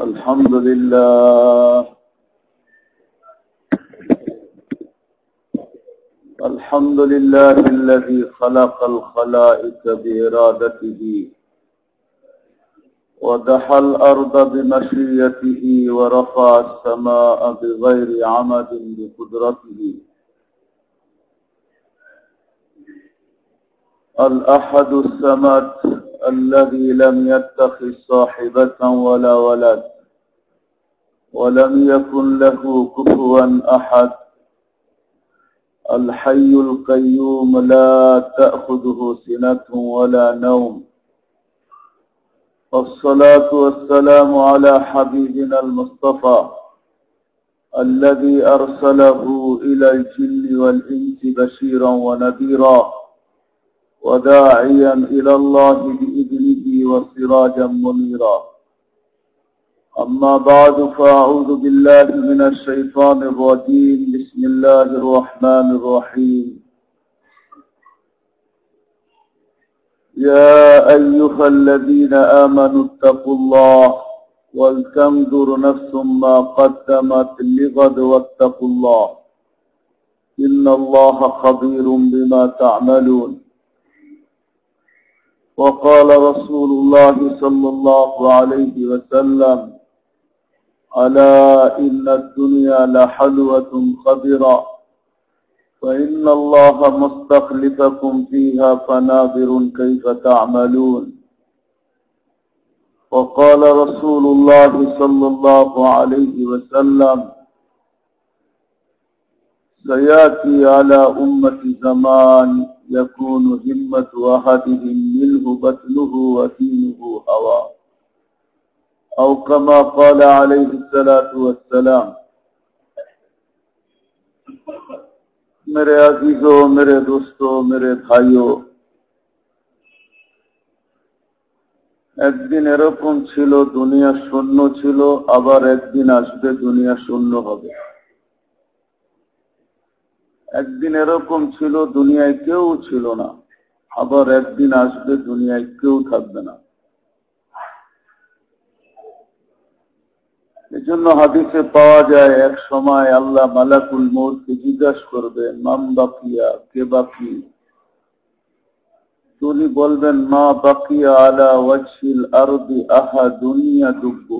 الحمد لله الذي خلق الخلائق بإرادته ودحى الأرض بمشيئته ورفع السماء بغير عمد بقدرته الأحد الصمد الذي لم يتخذ صاحبة ولا ولد ولم يكن له كفوا أحد الحي القيوم لا تأخذه سنة ولا نوم والصلاة والسلام على حبيبنا المصطفى الذي أرسله إلى الجن والإنس بشيرا ونذيرا وداعيا إلى الله بإذنه وسراجا منيرا أما بعد فأعوذ بالله من الشيطان الرجيم بسم الله الرحمن الرحيم يا أيها الذين آمنوا اتقوا الله ولتنظر نفس ما قدمت لغد واتقوا الله إن الله خبير بما تعملون وقال رسول الله صلى الله عليه وسلم ألا إن الدنيا لحلوة خضرا فإن الله مستخلفكم فيها فناظر كيف تعملون وقال رسول الله صلى الله عليه وسلم سيأتي على أمة زمان يكون همة أحدهم منه بطنه ودينه هواه أو كما قال عليه الصلاة والسلام मेरे अजीजों, मेरे दोस्तों, मेरे भाइयों, একদিন এরকম ছিল দুনিয়া শূন্য ছিল, আবার একদিন আসবে দুনিয়া শূন্য হবে। একদিন এরকম ছিল দুনিয়ায় কেউ ছিল না, আবার একদিন আসবে দুনিয়ায় কেউ থাকবে না। এজন্য হাদিসে পাওয়া যায় এক সময় আল্লাহ মালাকুল মউতকে জিজ্ঞাসা করবে মান বাকিয়া, কে বাকি? তিনি বলবেন মা বাকিয়া আলা ওয়াজহিল আরদি আহাদুন ইয়াদুব্বু,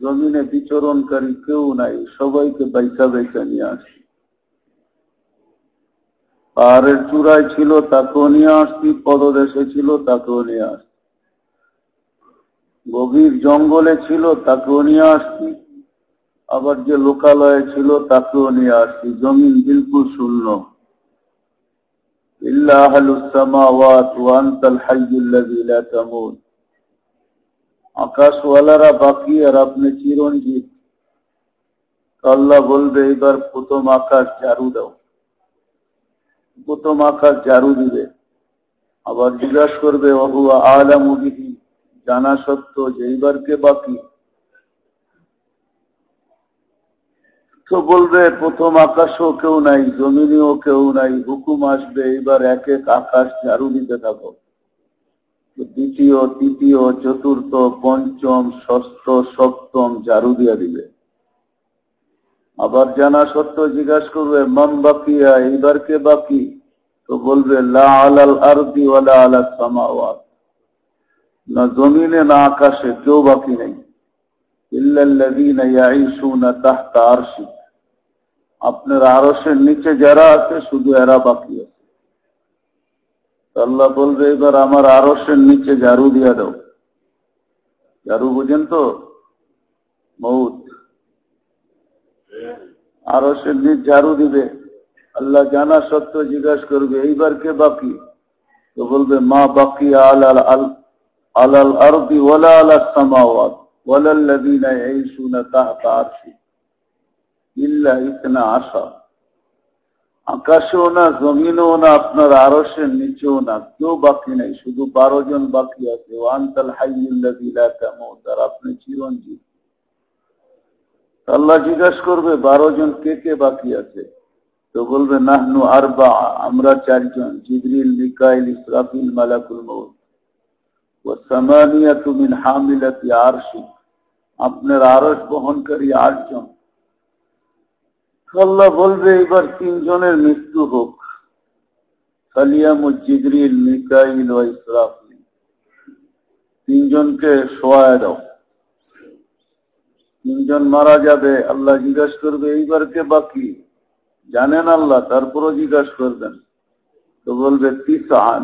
জমিনে বিচরণকারী কেউ নাই, সবাইকে বাইসা বাইসা নিয়ে আসি। পাহাড়ের চূড়ায় ছিল তাকেও নিয়ে আসছি, পদদেশে ছিল তাকেও নিয়ে আসছি, গভীর জঙ্গলে ছিল তাকেও নিয়ে আসছি, আবার যে লোকালয়ে ছিল তাকেও নিয়ে আসছি। জমিন বিলকুল শূন্য। ইল্লা আহলুস সামাওয়াত ওয়া আনতাল হাইয়ুল্লাযী লা তামুত, আকাশওয়ালারা বাকি আর আপনি চিরঞ্জীব। আল্লাহ বলবে এবার প্রথম আকাশ ঝাড়ু দাও। প্রথম আকাশ ঝাড়ু দিবে, আবার জিজ্ঞাসা করবে ওহুয়া আলামু বিহি, জানা সত্য যে এইবার কে বাকি? তো বলবে প্রথম আকাশও কেউ নাই, জমিনেও কেউ নাই, হুকুম আসবে এইবার এক এক আকাশ ঝাড়ু দিতে থাকো। দ্বিতীয়, তৃতীয়, চতুর্থ, পঞ্চম, ষষ্ঠ, সপ্তম ঝাড়ু দিয়া দিবে। আবার জানা সত্য জিজ্ঞাসা করবে মান বাকিয়া, এইবার কে বাকি? তো বলবে লা আলাল আরদি ওয়ালা আলাস সামাওয়াত, না জমিনে না আকাশে কেউ বাকি নেই। ইল্লাল্লাযীনা ইয়াঈশুনা তাহতা আরশি, আপনার আরশের নিচে যারা আছে শুধু এরা বাকি আছে। আল্লাহ বলবে এবার আমার আরশের নিচে ঝাড়ু দিয়া দাও। ঝাড়ু বুঝেন তো? মউত। আরশের নিচ ঝাড়ু দিবে। আল্লাহ জানা সত্য জিজ্ঞাসা করবে এইবার কে বাকি? তো বলবে মা বাকি আলাল আরদি ওয়ালা আলাস সামাওয়াত ওয়ালাল্লাযীনা ইয়াঈশুনা তাহতা আরশি ইল্লা 12। আকাশেও না, জমিনেও না, আপনার আরশের নিচেও না, কেউ বাকি নাই, শুধু 12 জন বাকি আছে। ওয়া আনতাল হাইয়ুল্লাযী লা তামুত, আর আপনি চিরঞ্জীব। আল্লাহ জিজ্ঞাসা করবে 12 জন কে কে বাকি আছে? তো বলবে নাহনু আরবা, আমরা 4 জন, জিবরিল, মিকাইল, ইসরাফিল, মালাকুল মউত। ওয়া সামানিয়াতু মিন হামিলাতি আরশি, আপনার আরশ বহনকারী 8 জন। আল্লাহ বলবে এবার 3 জনের মৃত্যু হোক, ফালিয়ামুত জিবরিল, মিকাইল ও ইসরাফিল। 3 জনকে শোয়ায় দাও। 3 জন মারা যাবে। আল্লাহ জিজ্ঞাসা করবে এইবার কে বাকি? জানেন আল্লাহ, তারপরও জিজ্ঞাসা করবেন। তো বলবে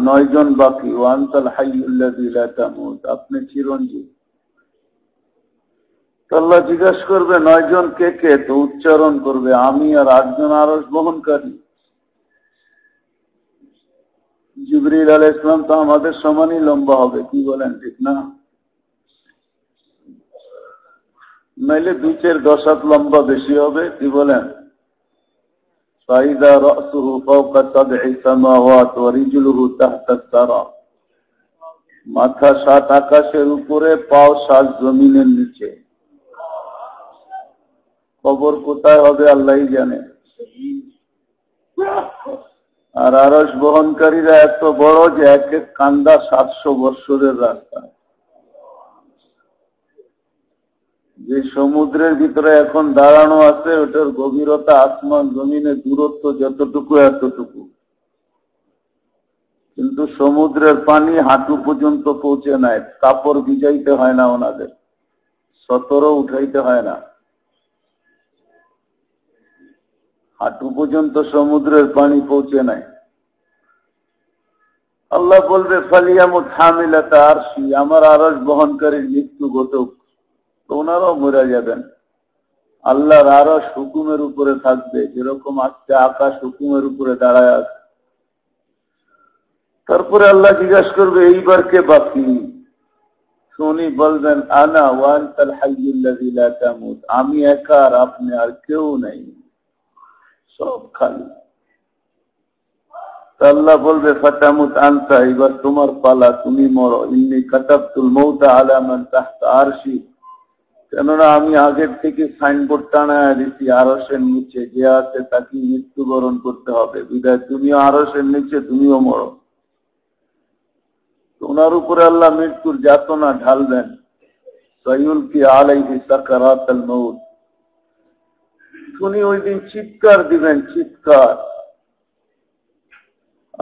9 জন বাকি। ওয়ান্তাল হাইয়ুল্লাযী লা তামুত, আপনি চিরঞ্জীব। আল্লাহ জিজ্ঞাসা করবে 9 জন কে কে? তো উচ্চারণ করবে আমি আর 8 জন আরশ বহনকারী। জিবরিল আলাইহিস সালাম তো আমাদের সমানই লম্বা হবে, কি বলেন ঠিক না? নাইলে 2-4 10 হাত লম্বা বেশি হবে, কি বলেন? ফাইদা রাসুহু ফাওকা 7 সামাওয়াত ওয়া রিজলুহু তাহতা সারা, মাথা 7 আকাশের উপরে, পাও 7 জমিনের নিচে। কবর কোথায় হবে আল্লাহই জানে। আর আরশ বহনকারীরা এত বড় যে এক এক কান্দা 700 বৎসরের রাস্তা। যে সমুদ্রের ভিতরে এখন দাঁড়ানো আছে ওটার গভীরতা আসমান জমিনের দূরত্ব যতটুকু এতটুকু, কিন্তু সমুদ্রের পানি হাঁটু পর্যন্ত পৌঁছে নাই। কাপড় ভিজাইতে হয় না ওনাদের, 17 উঠাইতে হয় না, হাঁটু পর্যন্ত সমুদ্রের পানি পৌঁছে নাই। আল্লাহ বলবে ফালিয়ামুত হামিলাতা আরশি, আমার আরশ বহনকারীর মৃত্যু ঘটুক। তো ওনারাও মরে যাবেন। আল্লাহর আরশ হুকুমের উপরে থাকবে, যেরকম আজকে আকাশ হুকুমের উপরে দাঁড়ায় আছে। তারপরে আল্লাহ জিজ্ঞাসা করবে এইবার কে বাকি? উনি বলবেন আনা ওয়া আনতাল হাইয়ুল্লাযী লা তামুত, আমি একা আর আপনি, আর কেউ নাই, সব খালি। আল্লাহ বলবে ফাতামুত আনতা, এবার তোমার পালা, তুমি মরো। ইন্নী কাতাবতুল মাউতা আলা মান তাহতা আরশি, কেননা আমি আগের থেকে সাইনবোর্ড টানায় দিচ্ছি আরশের নিচে যে আছে তাকে মৃত্যুবরণ করতে হবে, বিদায় তুমিও আরশের নিচে, তুমিও মরো। ওনার উপরে আল্লাহ মৃত্যুর যাতনা ঢালবেন। সাইয়ুলকি আলাইহি সাকারাতাল মাউত, উনি ওই দিন চিৎকার দিবেন, চিৎকার,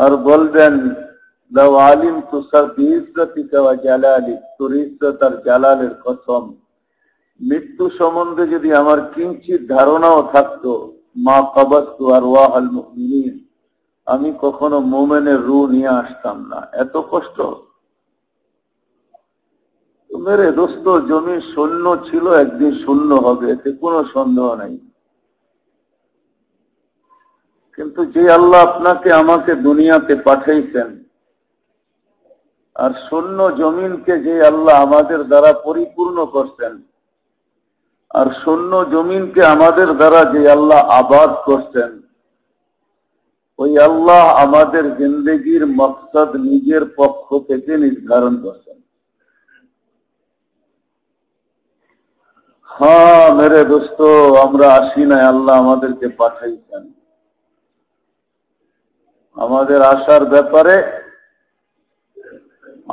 আর বলবেন লাউ আলিমতু বিইজ্জাতিকা ওয়া জালালিক, তোর ইজ্জত আর জালালের কসম, মৃত্যু সম্বন্ধে যদি আমার কিঞ্চিত ধারণাও থাকতো, মা কাবাতু আরওয়াহাল মুমিনিন, আমি কখনো মুমিনের রূহ নিয়ে আসতাম না। এত কষ্ট। মেরে দোস্ত, জমি শূন্য ছিল, একদিন শূন্য হবে, এতে কোনো সন্দেহ নাই। কিন্তু যে আল্লাহ আপনাকে আমাকে দুনিয়াতে পাঠাইছেন, আর শূন্য জমিনকে যে আল্লাহ আমাদের দ্বারা পরিপূর্ণ করছেন, আর শূন্য জমিনকে আমাদের দ্বারা যে আল্লাহ আবাদ করছেন, ওই আল্লাহ আমাদের জিন্দেগির মকসদ নিজের পক্ষ থেকে নির্ধারণ করছেন। হ্যাঁ মেরে দোস্ত, আমরা আসি নাই, আল্লাহ আমাদেরকে পাঠাইছেন। আমাদের আসার ব্যাপারে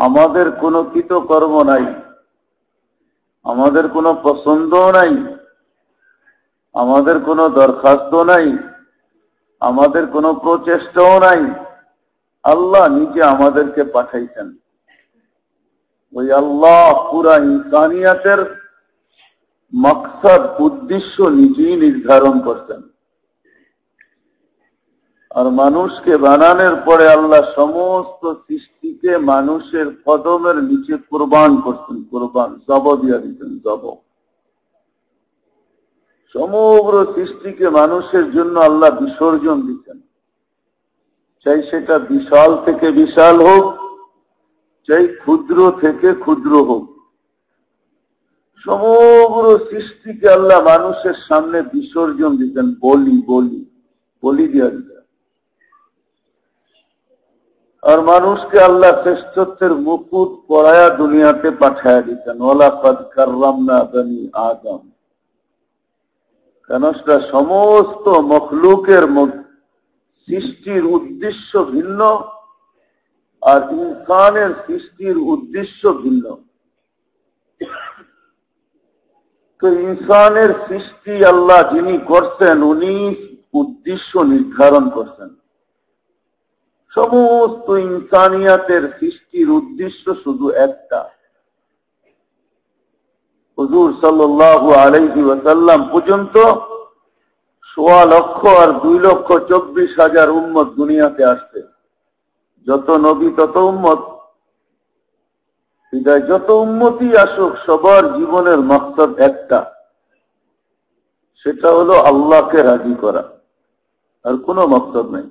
আমাদের কোনো কৃতকর্ম নাই, আমাদের কোনো পছন্দ নাই, আমাদের কোনো দরখাস্ত নাই, আমাদের কোনো প্রচেষ্টাও নাই। আল্লাহ নিজে আমাদেরকে পাঠাইছেন। ওই আল্লাহ পুরা ইনসানিয়াতের মকসদ, উদ্দেশ্য নিজেই নির্ধারণ করছেন। আর মানুষকে বানানোর পরে আল্লাহ সমস্ত সৃষ্টিকে মানুষের কদমের নিচে কুরবান করছেন, কুরবান, জব দিয়া দিচ্ছেন, জব। সমগ্র সৃষ্টিকে মানুষের জন্য আল্লাহ বিসর্জন দিচ্ছেন, চাই সেটা বিশাল থেকে বিশাল হোক, চাই ক্ষুদ্র থেকে ক্ষুদ্র হোক, সমগ্র সৃষ্টিকে আল্লাহ মানুষের সামনে বিসর্জন দিতেন, বলি বলি বলি দিয়া দিতেন। আর মানুষকে আল্লাহ শ্রেষ্ঠত্বের মুকুট পরায়া দুনিয়াতে পাঠায়া দিতেন। ওয়ালাকাদ কাররামনা বনি আদম, কেন সমস্ত মখলুকের সৃষ্টির উদ্দেশ্য ভিন্ন, আর ইনসানের সৃষ্টির উদ্দেশ্য ভিন্ন। তো ইনসানের সৃষ্টি আল্লাহ যিনি করছেন উনি উদ্দেশ্য নির্ধারণ করছেন। সমস্ত ইনসানিয়াতের সৃষ্টির উদ্দেশ্য শুধু একটা। হুজুর সাল্লাল্লাহু আলাইহি ওয়াসাল্লাম পর্যন্ত 1,24,24,000 উম্মত দুনিয়াতে আসছে। যত নবী তত উম্মত, বিদায় যত উম্মতই আসুক সবার জীবনের মকসদ একটা, সেটা হলো আল্লাহকে রাজি করা। আর কোনো মকসদ নেই।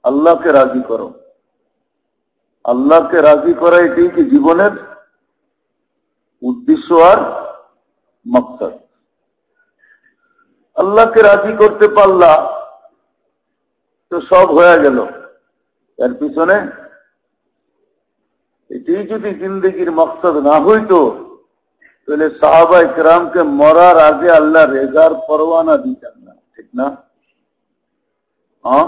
আল্লাহকে রাজি করো, আল্লাহকে রাজি করা এটাই কি জীবনের উদ্দেশ্য আর মকসদ। আল্লাহকে রাজি করতে পারলা তো সব হয়ে গেল। এর পিছনে এটাই যদি জিন্দগির মকসদ না হইতো তাহলে সাহাবা ইকরামকে মরার আগে আল্লাহ রেজার পরওয়ানা দিতেন না, ঠিক না? হ্যাঁ,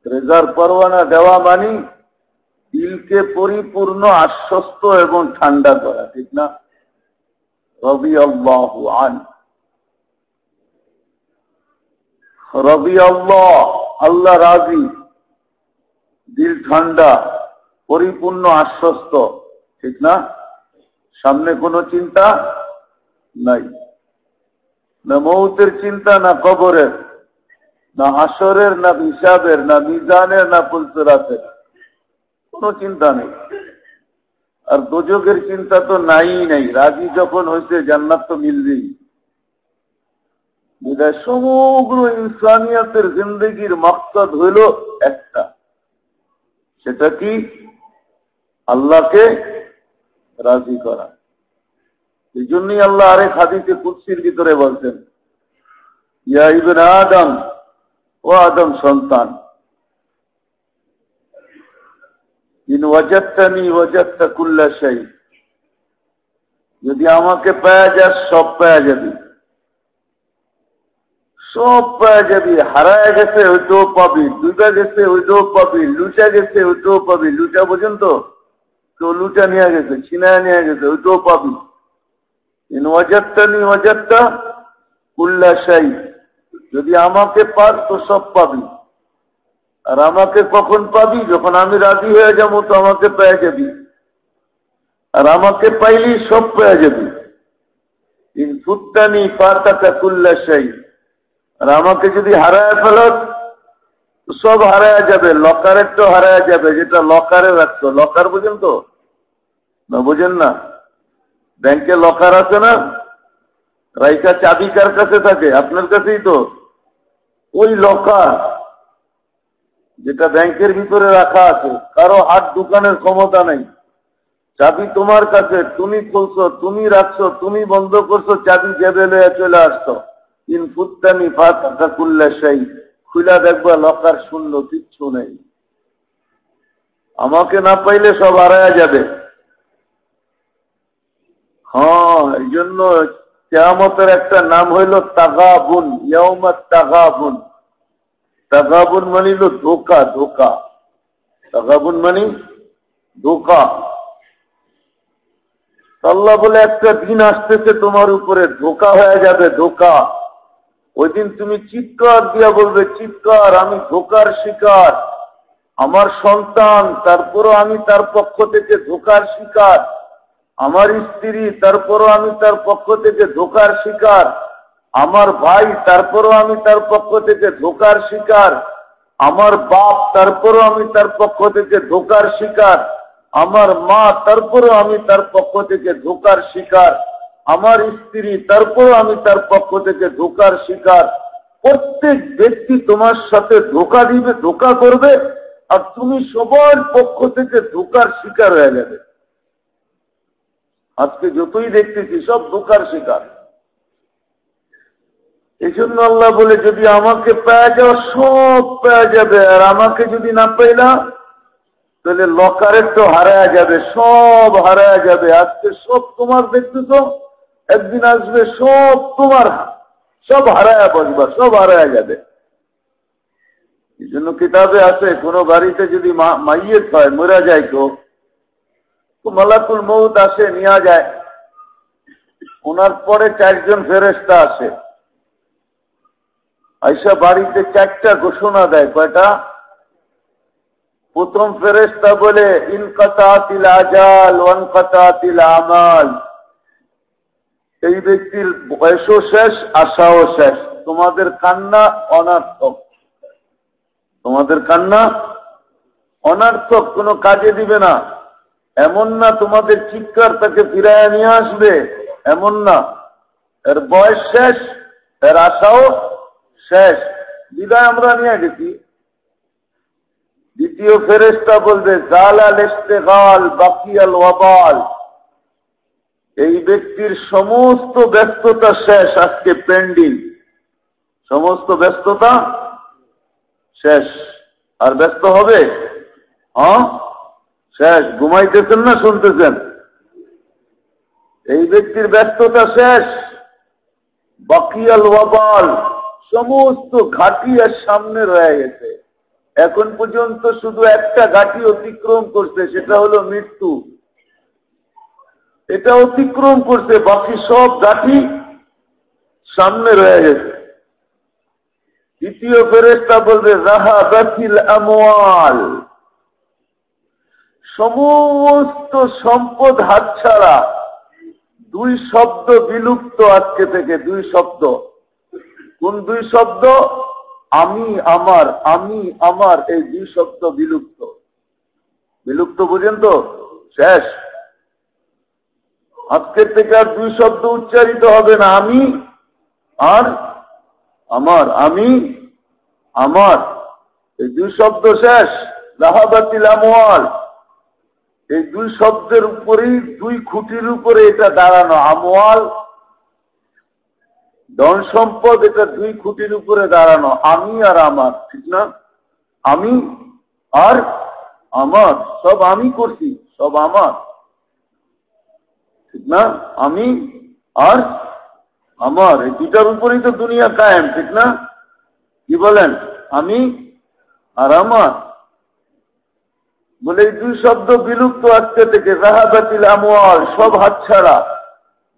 রেজার পরওয়ানা দেওয়া মানে দিলকে পরিপূর্ণ আশ্বস্ত এবং ঠান্ডা করা, ঠিক না? রাদিয়াল্লাহু আনহু, রাদিয়াল্লাহ, আল্লাহ রাজি, দিল ঠান্ডা, পরিপূর্ণ আশ্বস্ত, ঠিক না? সামনে কোনো চিন্তা নাই, না মৌতের চিন্তা, না কবরের, না হাসরের, না হিসাবের, না মিজানের, না পুলসিরাতের, কোনো চিন্তা নেই। আর দোজখের চিন্তা তো নাই নাই। রাজি যখন হয়েছে জান্নাত তো মিলবেই। বিদায় সমগ্র ইনসানিয়াতের জিন্দগির মকসদ হইল একটা, সেটা কি? আল্লাহকে রাজি করা। এই জন্যই আল্লাহ আরেক হাদিসে কুদসির ভিতরে বলছেন, ইয়া ইবনে আদম, ও আদম সন্তান, ইন ওয়াজাদতানি ওয়াজাদতা কুল্লা শাই, যদি আমাকে পাওয়া যাস সব পাওয়া যাবি, সব পাওয়া যাবি। হারায় গেছে ওইটাও পাবি, ডুবে গেছে ওইটাও পাবি, লুচা গেছে ওইটাও পাবি। লুচা পর্যন্ত কেউ লুচা নিয়ে গেছে, ছিনায় নিয়ে গেছে, ওইটাও পাবি। ইন ওয়াজাদতানি ওয়াজাদতা কুল্লা শাই, যদি আমাকে পাস তো সব পাবি। আর আমাকে কখন পাবি? যখন আমি রাজি হয়ে যাবো তো আমাকে পেয়ে যাবি। আর আমাকে পাইলি সব পেয়ে যাবি। ইন ফুত্তানি ফাতাকা কুল্লা শাই, আর আমাকে যদি হারায় ফেলত সব হারায় যাবে। লকারের তো হারায় যাবে, যেটা লকারে রাখতো। লকার বুঝেন তো? না বুঝেন না? ব্যাংকে লকার আছে না, রাইকা চাবি কার কাছে থাকে? আপনার কাছেই তো। ওই লকার যেটা ব্যাংকের ভিতরে রাখা আছে, কারো হাত দোকানের ক্ষমতা নেই। চাবি তোমার কাছে, তুমি খুলছো, তুমি রাখছো, তুমি বন্ধ করছো, চাবি জেবে লয়ে চলে আসছো। ইন ফুত্তানি ফাতাকা কুল্লা শাই, খুলা দেখবা লকার শূন্য, কিচ্ছু নেই। আমাকে না পাইলে সব হারায়া যাবে। হ্যাঁ, এই জন্য কিয়ামতের একটা নাম হইল তাগাবুন, ইয়াউমাত তাগাবুন। তাগাবুন মানিল ধোকা, ধোকা। তাগাবুন মানি ধোকা। আল্লাহ বলে একটা দিন আসতেছে তোমার উপরে, ধোকা হয়ে যাবে, ধোকা। ওই দিন তুমি চিৎকার দিয়া বলবে, চিৎকার, আমি ধোকার শিকার, আমার সন্তান, তারপরও আমি তার পক্ষ থেকে ধোকার শিকার, আমার স্ত্রী, তারপরও আমি তার পক্ষ থেকে ধোকার শিকার, আমার ভাই, তারপরও আমি তার পক্ষ থেকে ধোকার শিকার, আমার বাপ, তারপরও আমি তার পক্ষ থেকে ধোকার শিকার, আমার মা, তারপরও আমি তার পক্ষ থেকে ধোকার শিকার, আমার স্ত্রী, তারপরও আমি তার পক্ষ থেকে ধোকার শিকার। প্রত্যেক ব্যক্তি তোমার সাথে ধোকা দিবে, ধোকা করবে, আর তুমি সবার পক্ষ থেকে ধোকার শিকার হয়ে যাবে। আজকে যতই দেখতেছি সব ধোকার শিকার। এই জন্য আল্লাহ বলে, যদি আমাকে পেয়ে যাও সব পেয়ে যাবে, আর আমাকে যদি না পাইলা তাহলে লকারের তো হারায় যাবে, সব হারায় যাবে। আজকে সব তোমার দেখতেছো, একদিন আসবে সব তোমার, সব হারায় বসবা, সব হারায় যাবে। এই জন্য কিতাবে আছে, কোন বাড়িতে যদি মাইয়েত হয়, মরা যায়, তো মালাকুল মউত আসে, নিয়ে যায়। ওনার পরে 4 জন ফেরেশতা আসে, আইসা বাড়িতে 4টা ঘোষণা দেয়। কয়টা? প্রথম ফেরেশতা বলে ইনকাতাতিল আজাল ওয়ানকাতাতিল আমাল, এই ব্যক্তির বয়সও শেষ, আশাও শেষ, তোমাদের কান্না অনার্থক, তোমাদের কান্না অনার্থক, কোনো কাজে দিবে না। এমন না তোমাদের চিৎকার তাকে ফিরায় নিয়ে আসবে, এমন না। এর বয়স শেষ, এর আশাও শেষ, বিদায় আমরা নিয়ে গেছি। দ্বিতীয় ফেরেশতা বলবে জালাল ইস্তেগাল বাকিয়াল ওয়াবাল, এই ব্যক্তির সমস্ত ব্যস্ততা শেষ, আজকে পেন্ডিং, সমস্ত ব্যস্ততা শেষ। আর ব্যস্ত হবে? হ্যাঁ, শেষ। ঘুমাইতেছেন না শুনতেছেন? এই ব্যক্তির ব্যস্ততা শেষ। বাকিয়াল ওয়াবাল, সমস্ত ঘাটি আর সামনে রয়ে গেছে। এখন পর্যন্ত শুধু একটা ঘাটি অতিক্রম করছে, সেটা হলো মৃত্যু। এটা অতিক্রম করছে, বাকি সব ঘাটি সামনে রয়ে গেছে। তৃতীয় ফেরেশতা বলবে যাহাবাতিল আমওয়াল, সমস্ত সম্পদ হাতছাড়া। 2 শব্দ বিলুপ্ত আজকে থেকে, 2 শব্দ। কোন 2 শব্দ? আমি আমার, আমি আমার, এই 2 শব্দ বিলুপ্ত। বিলুপ্ত বুঝেন তো? শেষ। আজকের থেকে আর 2 শব্দ উচ্চারিত হবে না, আমি আর আমার, আমি আমার, এই 2 শব্দ শেষ। যাহাবাতিল আমওয়াল, এই 2 শব্দের উপরেই, 2 খুঁটির উপরে এটা দাঁড়ানো। আমওয়াল ধন সম্পদ, এটা 2 খুঁটির উপরে দাঁড়ানো, আমি আর আমার, ঠিক না? আমি আর আমার, সব আমি করছি, সব আমার, ঠিক না? আমি আর আমার, এই 2টার উপরেই তো দুনিয়া কায়েম, ঠিক না? কি বলেন? আমি আর আমার বলে এই 2 শব্দ বিলুপ্ত আজকে থেকে। যাহাবাতিল আমওয়াল, সব হাতছাড়া।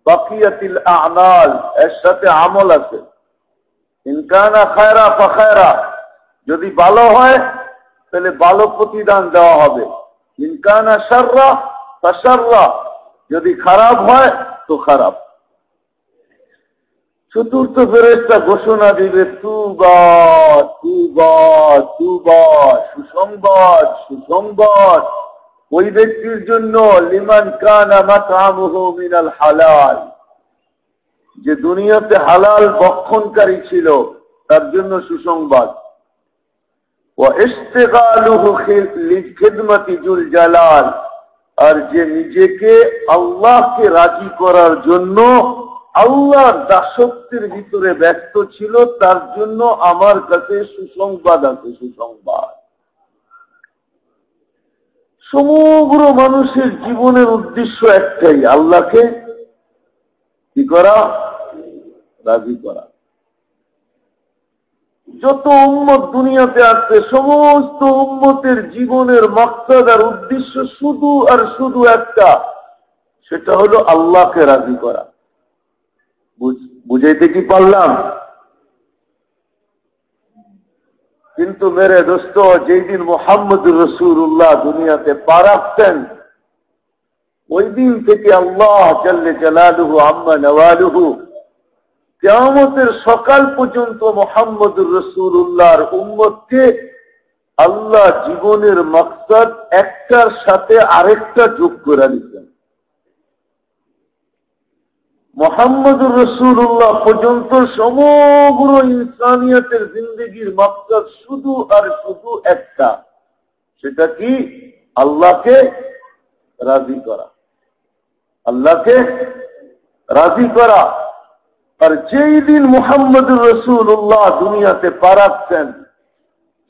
বাকিয়াতিল আমাল, এর সাথে আমল আছে। ইনকানা খায়রা ফাখায়রা, যদি ভালো হয় তাহলে ভালো প্রতিদান দেওয়া হবে। ইনকানা শাররা ফাশাররা, যদি খারাপ হয় তো খারাপ। চতুর্থ ফেরেশতা ঘোষণা দিবে তুবা তুবা তুবা, সুসংবাদ সুসংবাদ ওই ব্যক্তির জন্য, লিমান কানা মাতআমুহু মিনাল হালাল, যে দুনিয়াতে হালাল ভক্ষণকারী ছিল, তার জন্য সুসংবাদ। ওয়া ইশতিগালুহু লিখিদমাতি যুল জালাল, আর যে নিজেকে আল্লাহকে রাজি করার জন্য আল্লাহর দাসত্বের ভিতরে ব্যস্ত ছিল, তার জন্য আমার কাছে সুসংবাদ আছে। সুসংবাদ। সমগ্র মানুষের জীবনের উদ্দেশ্য একটাই, আল্লাহকে কি করা? রাজি করা। যত উম্মত দুনিয়াতে আছে, সমস্ত উম্মতের জীবনের মাকসাদ আর উদ্দেশ্য শুধু আর শুধু একটা, সেটা হলো আল্লাহকে রাজি করা। বুঝাইতে কি পারলাম? কিন্তু মেরে দোস্ত, যেই দিন মুহাম্মদুর রাসূলুল্লাহ দুনিয়াতে পা রাখতেন, ওই দিন থেকে আল্লাহ জাল্লে জালালুহু আম্মা নওয়ালুহু কিয়ামতের সকাল পর্যন্ত মুহাম্মদুর রাসূলুল্লাহর উম্মতকে আল্লাহ জীবনের মাকসাদ একটার সাথে আরেকটা যোগ করে দিতেন। মুহাম্মদুর রাসূলুল্লাহ পর্যন্ত সমগ্র ইনসানিয়তের জিন্দেগির মাকসাদ শুধু আর শুধু একটা, সেটা কি? আল্লাহকে রাজি করা। আল্লাহকে রাজি করা। আর যেই দিন মুহাম্মদুর রাসূলুল্লাহ দুনিয়াতে পা রাখতেন,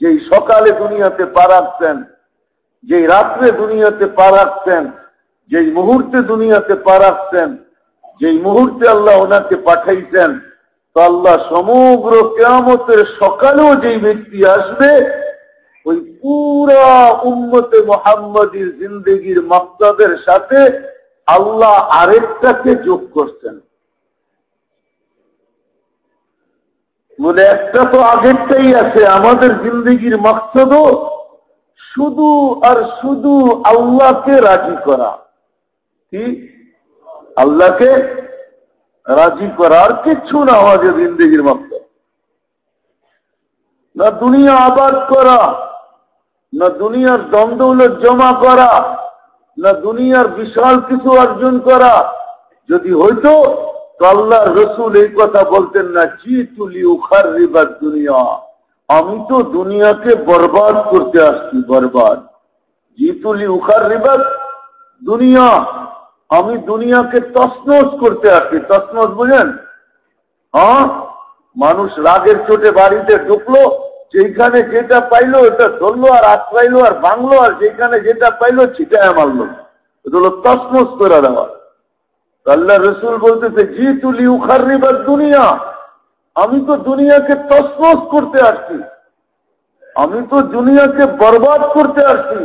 যেই সকালে দুনিয়াতে পা রাখতেন, যেই রাত্রে দুনিয়াতে পা রাখতেন, যেই মুহূর্তে দুনিয়াতে পা রাখতেন, যেই মুহূর্তে আল্লাহ ওনাকে পাঠাইছেন, তো আল্লাহ সমগ্র কিয়ামতের সকালেও যেই ব্যক্তি আসবে, ওই পুরা উম্মতে মুহাম্মাদীর জিন্দেগির মাকসাদের সাথে আল্লাহ আরেকটাকে যোগ করছেন। বলে একটা তো আগেরটাই আছে, আমাদের জিন্দগির মকসদ শুধু আর শুধু আল্লাহকে রাজি করা। কি? আল্লাহকে রাজি করা, আর কিচ্ছু না আমাদের জিন্দগির মকসদ। না দুনিয়া আবাদ করা, না দুনিয়ার দ্বন্দ্বৌলত জমা করা, না দুনিয়ার বিশাল কিছু অর্জন করা। যদি হইতো তো আল্লাহ রসুল এই কথা বলতেন না, জিতু লিউখাররিবাদ দুনিয়া, আমি তো দুনিয়াকে বরবাদ করতে আসছি, বরবাদ। জিতু লিউখাররিবাদ দুনিয়া, আমি দুনিয়াকে তছনছ করতে আসছি। তছনছ বুঝেন? হ্যাঁ, মানুষ রাগের চোটে বাড়িতে ঢুকলো, যেখানে যেটা পাইলো ওটা ধরলো আর আশ্রাইলো আর ভাঙলো, আর যেখানে যেটা পাইলো ছিটায় মারলো। এটা হলো তছনছ করে দেওয়া। আল্লাহ রসুল বলতেছে জিতু লিউখাররিবাদ দুনিয়া, আমি তো দুনিয়াকে তছনছ করতে আসছি, আমি তো দুনিয়াকে বরবাদ করতে আসছি।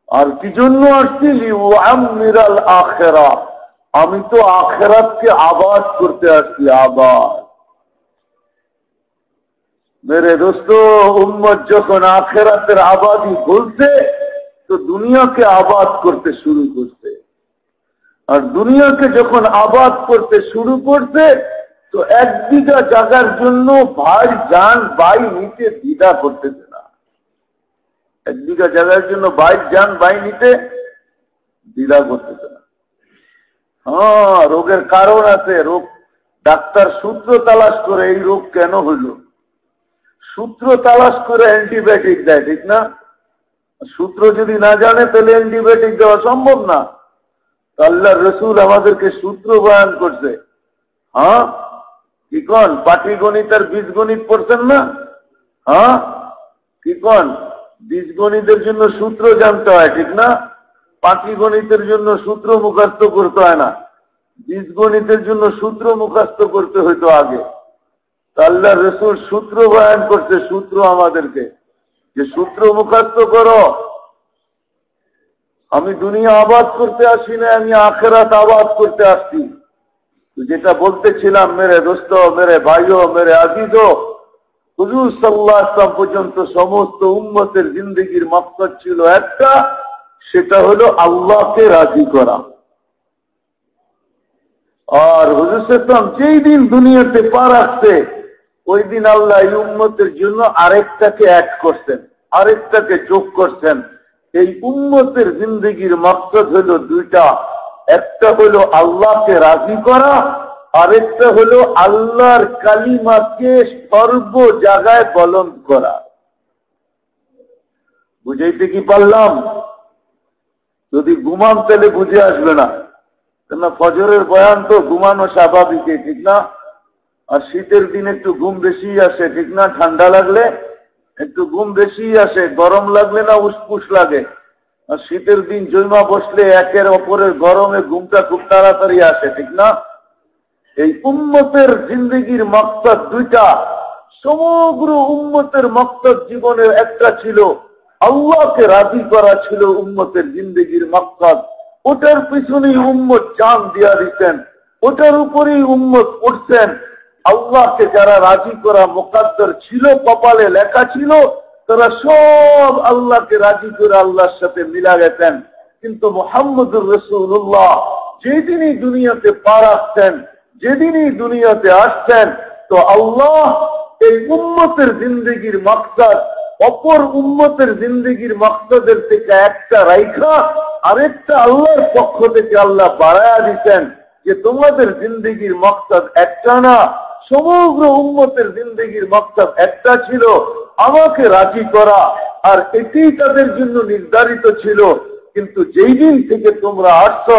আর কি জন্য আসছি? লিউআম্মিরাল আখিরাহ, আমি তো আখিরাতকে আবাদ করতে আসছি, আবাদ। মেরে দোস্ত, উম্মত যখন আখিরাতের আবাদি বলছে তো দুনিয়াকে আবাদ করতে শুরু করছে। আর দুনিয়াকে যখন আবাদ করতে শুরু করছে তো এক বিঘা জায়গার জন্য ভাই জান বাই নিতে দ্বিধা করতেছে না। এক বিঘা জায়গার জন্য ভাই জান বাই নিতে দ্বিধা করতেছে না। হ্যাঁ, রোগের কারণ আছে, রোগ ডাক্তার সূত্র তালাশ করে এই রোগ কেন হইল, সূত্র তালাশ করে অ্যান্টিবায়োটিক দেয়, ঠিক না? সূত্র যদি না জানে তাহলে অ্যান্টিবায়োটিক দেওয়া সম্ভব না। আল্লাহ রসুল আমাদেরকে সূত্র বয়ান করছে। হ্যাঁ, কি কন? পাটিগণিত আর বীজগণিত পড়ছেন না? হ্যাঁ, কি কন? বীজগণিতের জন্য সূত্র জানতে হয়, ঠিক না? পাটিগণিতের জন্য সূত্র মুখস্থ করতে হয় না, বীজগণিতের জন্য সূত্র মুখস্থ করতে হইতো আগে। আল্লাহ রসুল সূত্র বয়ান করছে, সূত্র আমাদেরকে, যে সূত্র মুখস্থ করো। আমি দুনিয়া আবাদ করতে আসি না, আমি আখিরাত আবাদ করতে আসছি। যেটা বলতেছিলাম মেরে দোস্ত, মেরে ভাইও, মেরে আজিজও, হুজুর সাল্লাল্লাহু আলাইহি ওয়াসাল্লাম পর্যন্ত সমস্ত উম্মতের জিন্দেগির মাকসাদ ছিল একটা, সেটা হলো আল্লাহকে রাজি করা। আর হুজুর সাল্লাল্লাহু আলাইহি ওয়াসাল্লাম যেই দিন দুনিয়াতে পা রাখছে ওই দিন আল্লাহ এই উম্মতের জন্য আরেকটাকে অ্যাড করছেন, আরেকটাকে যোগ করছেন। এই উম্মতের জিন্দেগির মাকসাদ হলো দুইটা, একটা হলো আল্লাহকে রাজি করা, আরেকটা হলো আল্লাহর কালিমাকে সর্ব জায়গায় বলন্দ করা। বুঝাইতে কি পারলাম? যদি ঘুমান তাহলে বুঝে আসবে না, কেননা ফজরের বয়ান তো ঘুমানো স্বাভাবিক, ঠিক না? আর শীতের দিন একটু ঘুম বেশি আসে, ঠিক না? ঠান্ডা লাগলে একটু ঘুম বেশি আসে, গরম লাগলে না উসপুস লাগে। আর শীতের দিন জৈমা বসলে একের অপরের গরমে ঘুমটা খুব তাড়াতাড়ি আসে, ঠিক না? এই উম্মতের জিন্দগির মাকসাদ দুইটা, সমগ্র উম্মতের মাকসাদ জীবনের একটা ছিল আল্লাহকে রাজি করা, ছিল উম্মতের জিন্দগির মাকসাদ। ওটার পিছনেই উম্মত জান দিয়া দিতেন, ওটার উপরেই উম্মত উঠছেন। আল্লাহকে যারা রাজি করা মুকাদ্দর ছিল, কপালে লেখা ছিল, তারা সব আল্লাহকে রাজি করে আল্লাহর সাথে মিলা গেছেন। কিন্তু মুহাম্মদুর রাসূলুল্লাহ যেদিনই দুনিয়াতে পা রাখছেন, যেদিনই দুনিয়াতে আসছেন, তো আল্লাহ এই উম্মতের জিন্দগির মাকসাদ অপর উম্মতের জিন্দগির মাকসাদের থেকে একটা রাইখা আরেকটা আল্লাহর পক্ষ থেকে আল্লাহ বাড়ায়া দিতেন, যে তোমাদের জিন্দগির মাকসাদ একটা না, সমগ্র উম্মতের জিন্দগির মাকসাদ একটা ছিল, আমাকে রাজি করা। আর এটি তাদের জন্য নির্ধারিত ছিল। কিন্তু যেই দিন থেকে তোমরা আসছো,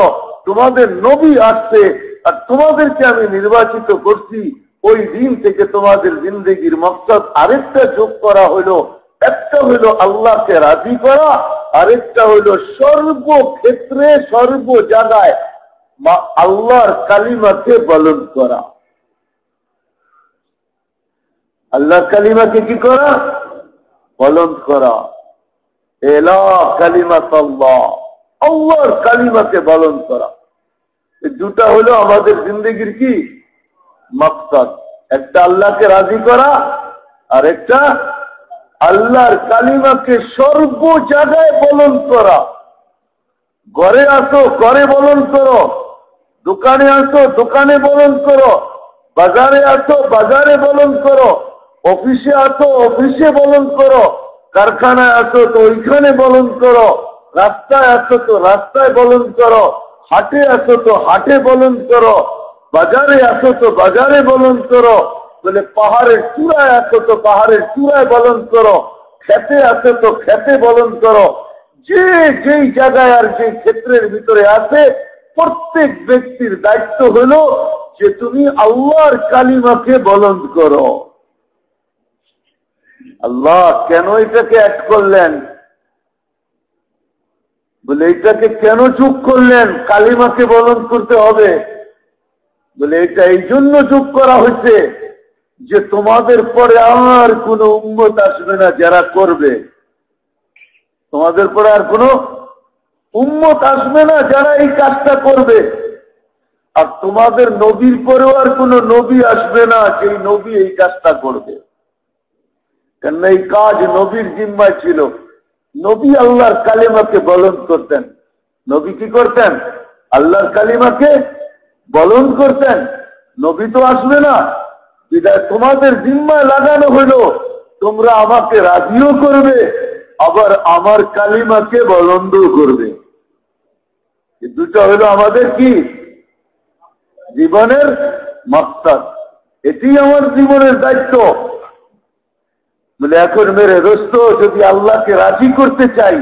তোমাদের নবী আসছে আর তোমাদেরকে আমি নির্বাচিত করছি, ওই দিন থেকে তোমাদের জিন্দগির মাকসাদ আরেকটা যোগ করা হলো। একটা হলো আল্লাহকে রাজি করা, আরেকটা হলো সর্বক্ষেত্রে সর্ব জায়গায় আল্লাহর কালিমাকে বলন্দ করা। আল্লাহর কালিমাকে কি করা? বলন্দ করা। এলা কালিমাত আল্লাহ, আল্লাহর কালিমাকে বলন্দ করা। এই দুটা হলো আমাদের জিন্দগির কি মাকসাদ। একটা আল্লাহকে রাজি করা, আর একটা আল্লাহর কালিমাকে সর্ব জায়গায় বলন করা। ঘরে আসো ঘরে বলন করো, দোকানে আসো দোকানে বলন করো, বাজারে আসো বাজারে বলন করো, অফিসে আসো অফিসে বলন করো, কারখানায় আসো তো ওইখানে বলন করো, রাস্তায় আসো তো রাস্তায় বলন করো, হাটে আসো তো হাটে বলন করো, বাজারে আসো তো বাজারে বলন করো, বলে পাহাড়ের চূড়ায় আসো তো পাহাড়ের চূড়ায় বলন করো, খেতে আসো তো খেতে বলন করো। যে যেই জায়গায় আর যে ক্ষেত্রের ভিতরে আছে প্রত্যেক ব্যক্তির দায়িত্ব হলো যে তুমি আল্লাহর কালিমাকে বলন করো। আল্লাহ কেন এটাকে অ্যাড করলেন? বলে এটাকে কেন যোগ করলেন? কালিমাকে বলন করতে হবে। বলে এটা এই জন্য যোগ করা হয়েছে যে তোমাদের পরে আর কোনো উম্মত আসবে না যারা করবে। তোমাদের পরে আর কোনো উম্মত আসবে না যারা এই কাজটা করবে। আর তোমাদের নবীর পরেও আর কোনো নবী আসবে না যেই নবী এই কাজটা করবে। কেন এই কাজ নবীর জিম্মায় ছিল। নবী আল্লাহর কালিমাকে বলন করতেন। নবী কি করতেন? আল্লাহর কালিমাকে বলন করতেন। নবী তো আসবে না, বিদায় তোমাদের জিম্মায় লাগানো হইল তোমরা আমাকে রাজিও করবে আবার আমার কালিমাকে বলন্দ করবে। এই দুটো হইল আমাদের কি জীবনের মাকসাদ। এটি আমার জীবনের দায়িত্ব। বলে এখন মেরে দোস্ত, যদি আল্লাহকে রাজি করতে চাই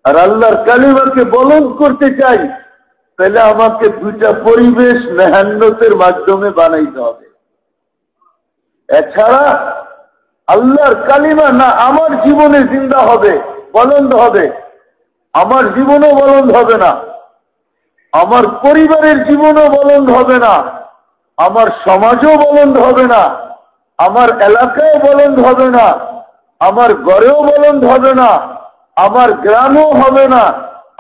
আর আল্লাহর কালিমাকে বলন করতে চাই, তাহলে আমাকে দুইটা পরিবেশ মেহান্নতের মাধ্যমে বানাইতে হবে। এছাড়া আল্লাহর কালিমা না আমার জীবনে জিন্দা হবে, বলন্দ হবে, আমার জীবনও বলন্দ হবে না, আমার পরিবারের জীবনও বলন্দ হবে না, আমার সমাজও বলন্দ হবে না, আমার এলাকায় বলন্দ হবে না, আমার ঘরেও বলন্দ হবে না, আমার গ্রামেও হবে না,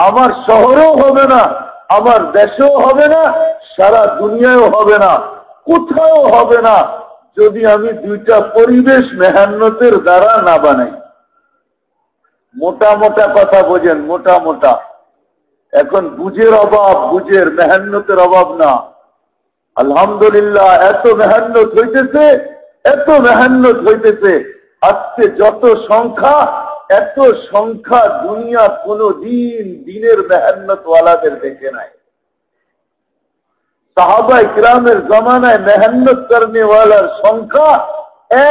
আমার শহরেও হবে না, আমার দেশেও হবে না, সারা দুনিয়ায়ও হবে না, কোথাও হবে না যদি আমি দুইটা পরিবেশ মেহান্নতের দ্বারা না বানাই। মোটা মোটা কথা বোঝেন, মোটা মোটা। এখন বুঝের অভাব, বুঝের মেহান্নতের অভাব না। আলহামদুলিল্লাহ এত মেহান্নত হইতেছে, এত মেহান্নত হইতেছে। আজকে যত সংখ্যা, এত সংখ্যা দুনিয়া কোনো দিনের মেহান্নত ওয়ালাদের দেখে নাই। সাহাবা ইকরামের জমানায় মেহনত করনে ওয়ালার সংখ্যা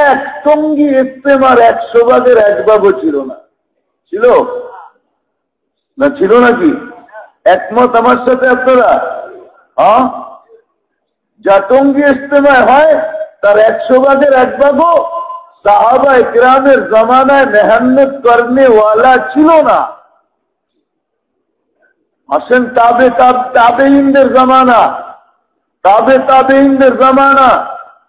এক টঙ্গি ইস্তেমার 100 ভাগের 1 ভাগও ছিল না। ছিল না? ছিল নাকি? একমত আমার সাথে আপনারা? হ্যাঁ, যা টঙ্গি ইস্তেমায় হয় তার 100 ভাগের 1 ভাগও সাহাবা ইকরামের জমানায় মেহনত করনে ওয়ালা ছিল না। আসেন তাবেঈনদের জমানা, তাবেঈনদের জমানা,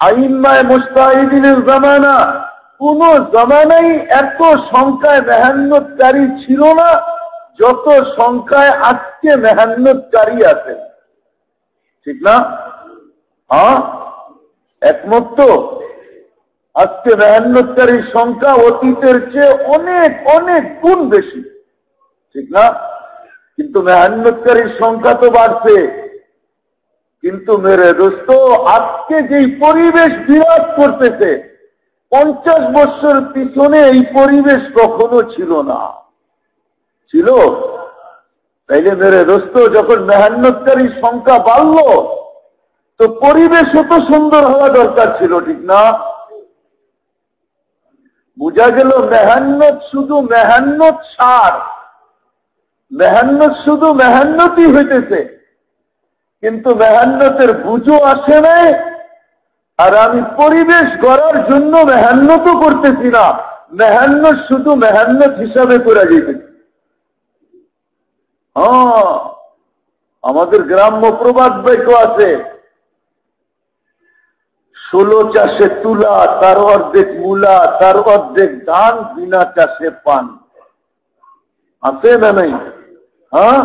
আইম্মায়ে মুজতাহিদিনের জমানা, কোন জমানায় এত সংখ্যায় মেহনতকারী ছিল না যত সংখ্যায় আজকে মেহনতকারী আছে। ঠিক না? হ্যাঁ, একমত তো? আজকে মেহনতকারীর সংখ্যা অতীতের চেয়ে অনেক অনেক গুণ বেশি। ঠিক না? কিন্তু মেহনতকারীর সংখ্যা তো বাড়ছে। কিন্তু মেরে দোস্ত, আজকে যেই পরিবেশ বিরাজ করতেছে 50 বছর পিছনে এই পরিবেশ কখনো ছিল না। ছিল? তাইলে মেরে দোস্ত, যখন মেহনতকারীর সংখ্যা বাড়লো তো পরিবেশও তো সুন্দর হওয়া দরকার ছিল। ঠিক না? বুঝা গেল মেহনত শুধু মেহনত সার, মেহনত শুধু মেহনতই হইতেছে, কিন্তু মেহনতের বুঝও আসে নাই। আর আমি পরিবেশ গড়ার জন্য মেহনতও করতেছি না, মেহনত শুধু মেহনত হিসাবে করা যেতেছে। হ্যাঁ, আমাদের গ্রাম্য প্রবাদ বাক্য আছে, 16 চাষে তুলা, তার অর্ধেক মূলা, তার অর্ধেক ধান, বিনা চাষে পান। আছে না নাই? হ্যাঁ,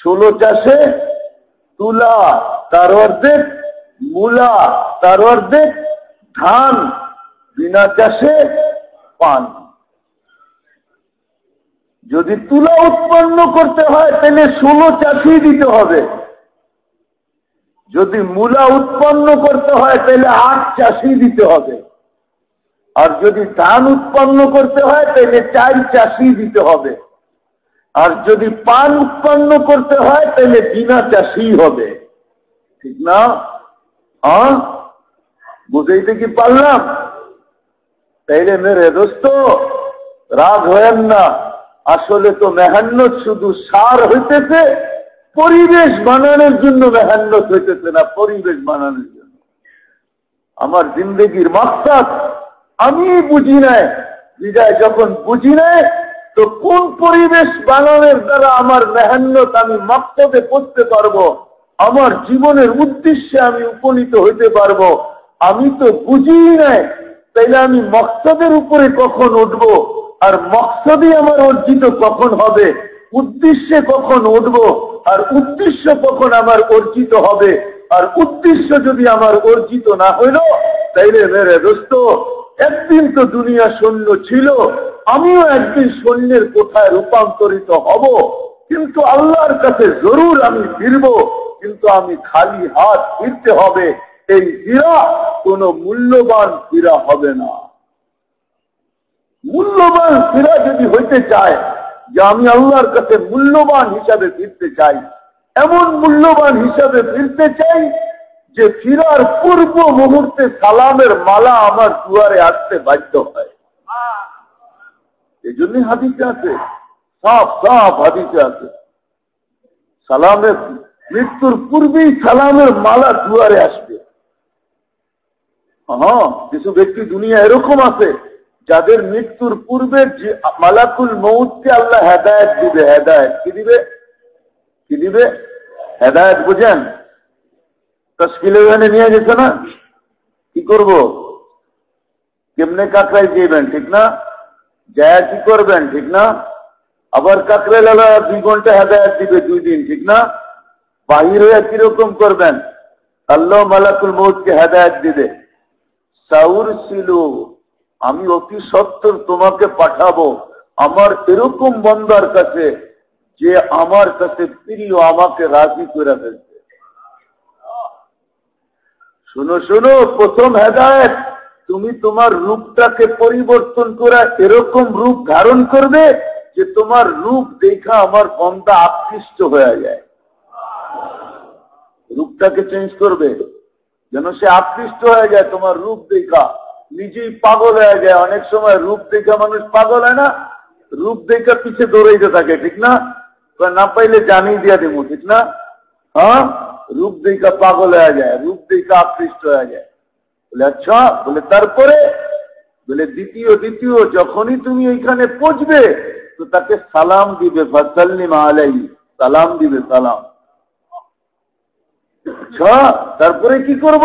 16 চাষে তুলা, তার অর্ধেক মূলা, তার অর্ধেক ধান বিনা চাষে পান। যদি তুলা উৎপন্ন করতে হয় তাহলে 16 চাষি দিতে হবে। যদি মূলা উৎপন্ন করতে হয় তাহলে 8 চাষি দিতে হবে। আর যদি ধান উৎপন্ন করতে হয় তাহলে 4 চাষি দিতে হবে। আর যদি পান উৎপন্ন করতে হয় তাহলে বিনা চাষি হবে। ঠিক না? হ্যাঁ, বুঝাইতে কি পারলাম? তাইলে মেরে দোস্ত রাগ হয়েন না, আসলে তো মেহান্নত শুধু সার হইতেছে, পরিবেশ বানানোর জন্য মেহান্নত হইতেছে না, পরিবেশ বানানোর জন্য। আমার জিন্দগির মাকসাদ আমি বুঝি নাই, বিদায় যখন বুঝি নাই তো কোন পরিবেশ বানানোর দ্বারা আমার মেহান্নত আমি মাকসাদে পড়তে পারবো, আমার জীবনের উদ্দেশ্যে আমি উপনীত হইতে পারবো, আমি তো বুঝি নাই। তাইলে আমি মকসদের উপরে কখন উঠবো, আর মকসদই আমার অর্জিত কখন হবে, উদ্দেশ্যে কখন উঠবো, আর উদ্দেশ্য কখন আমার অর্জিত হবে। আর উদ্দেশ্য যদি আমার অর্জিত না হইল, তাইলে মেরে দোস্ত একদিন তো দুনিয়া শূন্য ছিল, আমিও একদিন শূন্যের কোঠায় রূপান্তরিত হব, কিন্তু আল্লাহর কাছে জরুর আমি ফিরব, কিন্তু আমি খালি হাত ফিরতে হবে। এই হীরা কোন মূল্যবান হীরা হবে না। মূল্যবান হীরা যদি হইতে চায়, যে আমি আল্লাহর কাছে মূল্যবান হিসাবে ফিরতে চাই, এমন মূল্যবান হিসাবে ফিরতে চাই যে ফিরার পূর্ব মুহূর্তে সালামের মালা আমার দুয়ারে আসতে বাধ্য হয়। এই জন্য হাদিসে আছে, সাফ সাফ হাদিসে আছে, সালামের মৃত্যুর পূর্বেই সালামের মালা দুয়ারে আসবে। হ্যাঁ, কিছু ব্যক্তি দুনিয়া এরকম আছে যাদের মৃত্যুর পূর্বে মালাকুল মউতকে আল্লাহ হেদায়েত দিবে। হেদায়েত কি দিবে? কি দিবে? হেদায়েত বুঝেন? তশকিলে ওখানে নিয়ে গেছে না, কি করব? কেমনে কাকরাই যাইবেন, ঠিক না? যায় কি করবেন, ঠিক না? আবার কাকরাই লালা 2 ঘন্টা হেদায়েত দিবে 2 দিন, ঠিক না? বাহির হয়ে কিরকম করবেন? আল্লাহ মালাকুল মউতকে হেদায়েত দিবে, সাউর ছিল আমি অতি সত্তর তোমাকে পাঠাবো আমার এরকম বন্দার কাছে যে আমার কাছে প্রিয়, আমাকে রাজি করে ফেলছে। শুনো শুনো, প্রথম হেদায়েত, তুমি তোমার রূপটাকে পরিবর্তন করে এরকম রূপ ধারণ করবে যে তোমার রূপ দেখা আমার বন্দা আকৃষ্ট হয়ে যায়। রূপটাকে চেঞ্জ করবে যেন সে আকৃষ্ট হয়ে যায় তোমার রূপ দেখা, নিজেই পাগল হয়ে যায়। অনেক সময় রূপ দেখা মানুষ পাগল হয় না, রূপ দেখা পিছে দৌড়াইতে থাকে, ঠিক না? না পাইলে জানিয়ে দিয়া দেবো, ঠিক না? হ্যাঁ, রূপ দেখা পাগল হয়ে যায়, রূপ দেখা আকৃষ্ট হয়ে যায়। বলে আচ্ছা, বলে তারপরে বলে দ্বিতীয় যখনই তুমি এইখানে পৌঁছবে তো তাকে সালাম দিবে, ফাসাল্লিম আলাইহি, সালাম দিবে, সালাম। আচ্ছা, তারপরে কি করব?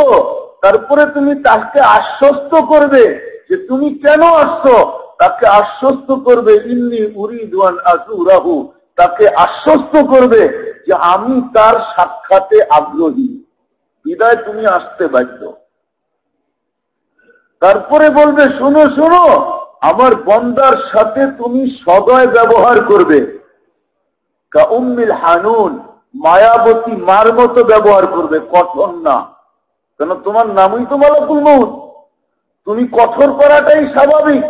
তারপরে তুমি তাকে আশ্বস্ত করবে যে তুমি কেন আসছো, তাকে আশ্বস্ত করবে ইন্নী উরিদু আন আযুরাহু, তাকে আশ্বস্ত করবে যে আমি তার সাক্ষাতে আগ্রহী, বিদায় তুমি আসতে বাধ্য। তারপরে বলবে শোনো শোনো, আমার বন্দার সাথে তুমি সদয় ব্যবহার করবে, কা উম্মিল হানুন, মায়াবতী মার মতো ব্যবহার করবে, কঠোর না। কেন? তোমার নামই তো মালাকুল মউত, তুমি কঠোর করাটাই স্বাভাবিক,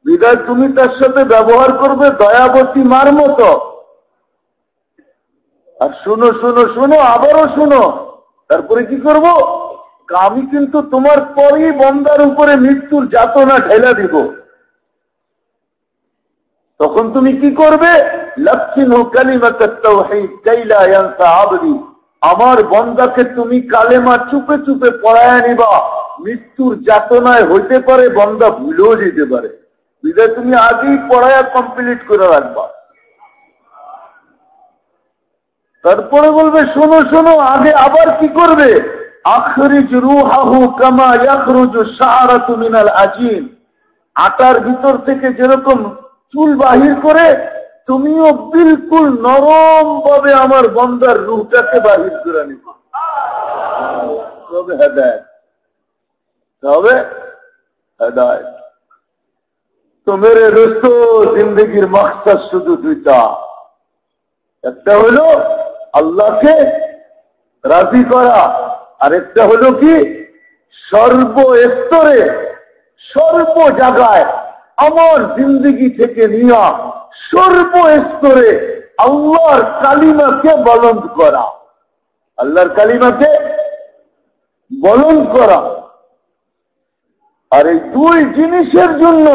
বিদায় তুমি তার সাথে ব্যবহার করবে দয়াবতী মার মতো। আর শুনো শুনো শুনো, আবারও শুনো, তারপরে কি করব? আমি কিন্তু তোমার পরেই বন্দার উপরে মৃত্যুর যাতনা ঢেলা দিব। তখন তুমি কি করবে? লাকিনহু কালিমাতাত তাওহীদ কাইলা ইয়ানসা আবদি, আমার বন্দাকে তুমি কালেমা চুপে চুপে পড়ায় নিবা, মৃত্যুর যাতনায় হইতে পারে বন্দা ভুলেও যেতে পারে, বিদায় তুমি আগেই পড়ায় কমপ্লিট করে রাখবা। তারপরে বলবে শোনো শোনো, আগে আবার কি করবে? আখরিজ রূহাহু কামা ইয়াখরুজু শাআরাতু মিনাল আজিন, আটার ভিতর থেকে যেরকম চুল বাহির করে তুমিও বিলকুল নরম ভাবে আমার বন্দার রূহটাকে বাহির করে নিবে। তবে হেদায়েত। হবে হেদায়েত। তো মেরে দোস্ত, জিন্দগির মাকসাদ শুধু দুইটা, একটা হলো আল্লাহকে রাজি করা, আর একটা হলো কি সর্বস্তরে সর্ব জায়গায় আমার জিন্দগি থেকে নিয়া সর্বস্তরে আল্লাহর কালিমাকে বলন্দ করা, আল্লাহর কালিমাকে বলন্দ করা। আর এই দুই জিনিসের জন্য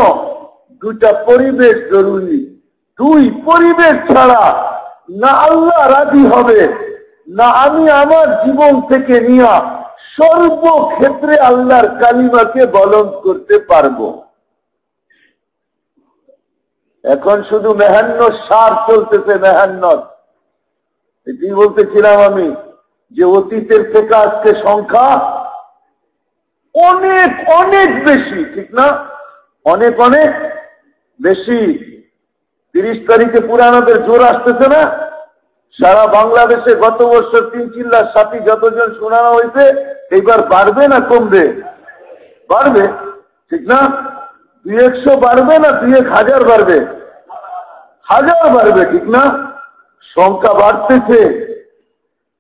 দুটা পরিবেশ জরুরি। দুই পরিবেশ ছাড়া না আল্লাহ রাজি হবে, না আমি আমার জীবন থেকে নিয়া সর্বক্ষেত্রে আল্লাহর কালিমাকে বলন্দ করতে পারবো। এখন শুধু মেহান্নত সার চলতেছে, মেহান্নত। এটি বলতেছিলাম আমি যে অতীতের থেকে আজকে সংখ্যা অনেক অনেক বেশি, ঠিক না? অনেক অনেক বেশি। 30 তারিখে পুরানাদের জোর আসতেছে না? সারা বাংলাদেশে গত বছর 3 চিল্লার সাথী যতজন শোনানো হয়েছে, এইবার বাড়বে না কমবে? বাড়বে, ঠিক না? 200 বাড়বে না 2-1000 বাড়বে? 1000 বাড়বে, ঠিক না? সংখ্যা বাড়তেছে।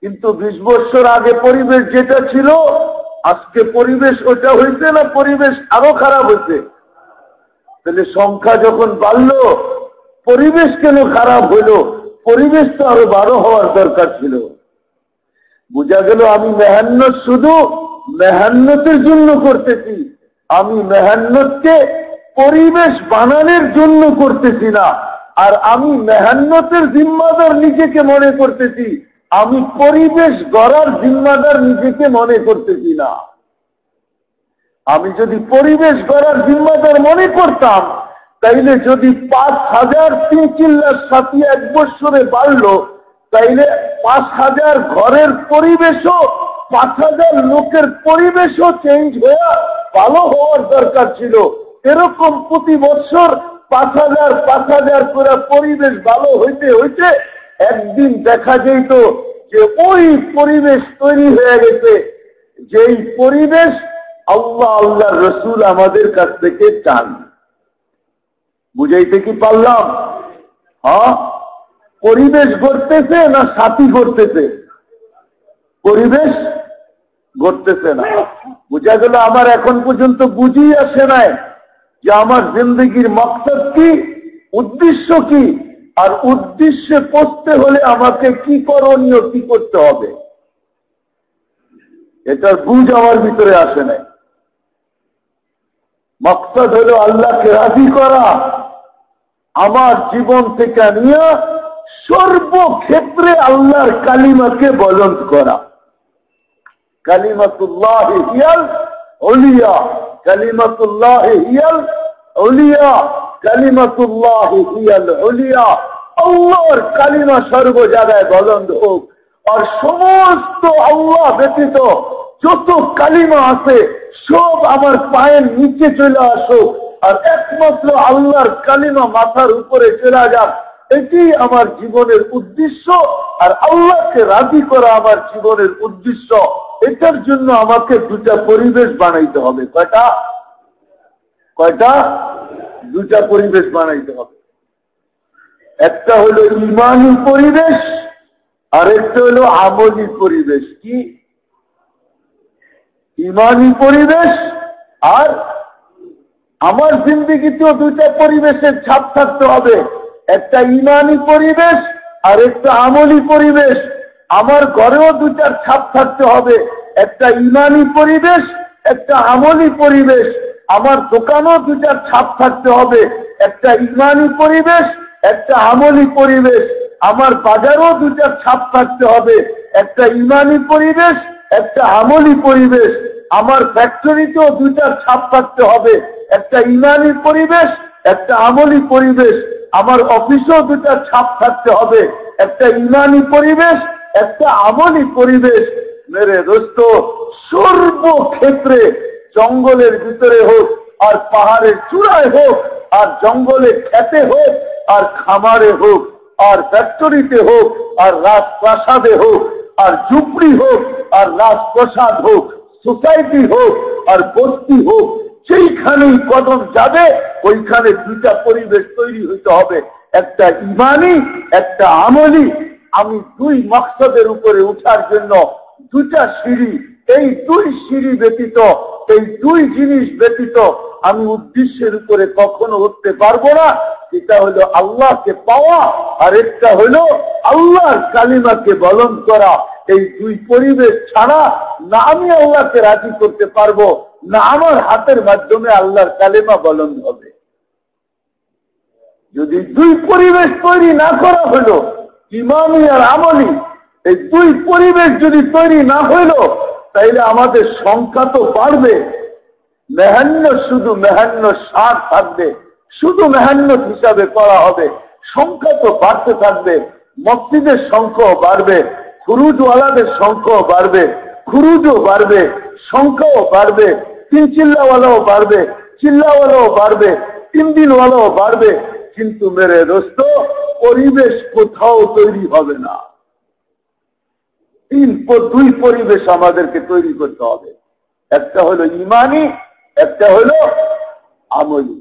কিন্তু 20 বছর আগে পরিবেশ যেটা ছিল, আজকে পরিবেশ ওটা হয়েছে না পরিবেশ আরো খারাপ হয়েছে? তাহলে সংখ্যা যখন বাড়লো, পরিবেশ কেন খারাপ হইলো? পরিবেশ তো আরো 12 হওয়ার দরকার ছিল। বোঝা গেল আমি মেহান্নত শুধু মেহান্নতের জন্য করতেছি, আমি মেহান্নতকে পরিবেশ বানানোর জন্য করতেছি না। আর আমি মেহান্নতের জিম্মাদার নিজেকে মনে করতেছি, আমি পরিবেশ গড়ার জিম্মাদার নিজেকে মনে করতেছি না। আমি যদি পরিবেশ গড়ার জিম্মাদার মনে করতাম, তাইলে যদি 5000 3 চিল্লার সাথী 1 বছরে বাড়লো, তাইলে 5000 ঘরের পরিবেশও 5000 লোকের পরিবেশও চেঞ্জ হয়ে ভালো হওয়ার দরকার ছিল। এরকম প্রতি বছর 5000 করে পরিবেশ ভালো হইতে হইতে একদিন দেখা যেত যে ওই পরিবেশ তৈরি হয়ে গেছে, যেই পরিবেশ আল্লাহ আল্লাহর রসুল আমাদের কাছ থেকে চান। বুঝাইতে কি পারলাম? হ্যাঁ, পরিবেশ গড়তেছে না সাথী গড়তেছে? পরিবেশ গড়তেছে না। বুঝা গেল আমার এখন পর্যন্ত বুঝি আসে নাই যে আমার জিন্দগির মাকসাদ কি, উদ্দেশ্য কি, আর উদ্দেশ্যে পৌঁছতে হলে আমাকে কি করণীয়, কি করতে হবে, এটার বুঝ আমার ভিতরে আসে নাই। মাকসাদ হলো আল্লাহকে রাজি করা, আমার জীবন থেকে নিয়ে সর্বক্ষেত্রে আল্লাহর কালিমাকে বলন্দ করা। কালিমাতুল্লাহ হিয়াল উলিয়া, কালিমাতুল্লাহ হিয়াল উলিয়া, কালিমাতুল্লাহ হিয়াল উলিয়া। আল্লাহর কালিমা সর্ব জায়গায় বলন্দ হোক, আর সমস্ত আল্লাহ ব্যতীত যত কালিমা আছে সব আমার পায়ের নিচে চলে আসুক, আর একমাত্র আল্লাহর কালিমা মাথার উপরে চলে যাক। এটি আমার জীবনের উদ্দেশ্য, আর আল্লাহকে রাজি করা আমার জীবনের উদ্দেশ্য। এটার জন্য আমাকে দুটা পরিবেশ বানাইতে হবে। কয়টা? কয়টা? দুটা পরিবেশ বানাইতে হবে। একটা হলো ঈমানী পরিবেশ, আর একটা হলো আমলী পরিবেশ। কি? ঈমানী পরিবেশ। আর আমার জিন্দেগিতেও দুইটা পরিবেশের ছাপ থাকতে হবে, একটা ঈমানী পরিবেশ আর একটা আমলী পরিবেশ। আমার ঘরেও দুইটার ছাপ থাকতে হবে, একটা ঈমানী পরিবেশ, একটা আমলী পরিবেশ। আমার দোকানেও দুইটার ছাপ থাকতে হবে, একটা ঈমানী পরিবেশ, একটা আমলী পরিবেশ। আমার বাজারেও দুইটার ছাপ থাকতে হবে, একটা ঈমানী পরিবেশ, একটা আমলী পরিবেশ। আমার ফ্যাক্টরিতেও দুইটার ছাপ থাকতে হবে, একটা ঈমানী পরিবেশ, একটা আমলী পরিবেশ। আমার অফিসেও দুইটা ছাপ থাকতে হবে, একটা ঈমানী পরিবেশ, একটা আমলী পরিবেশ। মেরে দোস্ত, সর্বক্ষেত্রে, জঙ্গলের ভিতরে হোক আর পাহাড়ের চূড়ায় হোক, আর জঙ্গলের খেতে হোক আর খামারে হোক, আর ফ্যাক্টরিতে হোক আর রাজপ্রাসাদে হোক, আর ঝুপড়ি হোক আর রাজপ্রাসাদ হোক, সোসাইটি হোক আর বস্তি হোক, সেইখানেই কদম যাবে, ওইখানে দুইটা পরিবেশ তৈরি হইতে হবে, একটা ইমানি, একটা আমলি। আমি দুই মকসদের উপরে উঠার জন্য দুটা সিঁড়ি, এই দুই সিঁড়ি ব্যতীত, এই দুই জিনিস ব্যতীত আমি উদ্দেশ্যের উপরে কখনো উঠতে পারবো না। এটা হলো আল্লাহকে পাওয়া, আর একটা হলো আল্লাহর কালিমাকে বলন্দ করা। এই দুই পরিবেশ ছাড়া না আমি আল্লাহকে রাজি করতে পারবো, না আমার হাতের মাধ্যমে আল্লাহর কালিমা বলন্দ হবে। যদি দুই পরিবেশ তৈরি না করা হলো, ইমামি আর আমলি, এই দুই পরিবেশ যদি তৈরি না হইল, তাইলে আমাদের সংখ্যা তো বাড়বে, মেহান্ন শুধু মেহান্ন সার থাকবে, শুধু মেহান্ন হিসাবে করা হবে, সংখ্যা তো বাড়তে থাকবে, মসজিদের সংখ্যাও বাড়বে, খুরুজওয়ালাদের সংখ্যাও বাড়বে, খুরুজও বাড়বে, সংখ্যাও বাড়বে, 3 চিল্লাওয়ালাও বাড়বে, চিল্লাওয়ালাও বাড়বে, 3 দিনওয়ালাও বাড়বে, কিন্তু মেরে দোস্ত পরিবেশ কোথাও তৈরি হবে না। দুই পরিবেশ আমাদেরকে তৈরি করতে হবে, একটা হলো ইমানি, একটা হলো আমলি।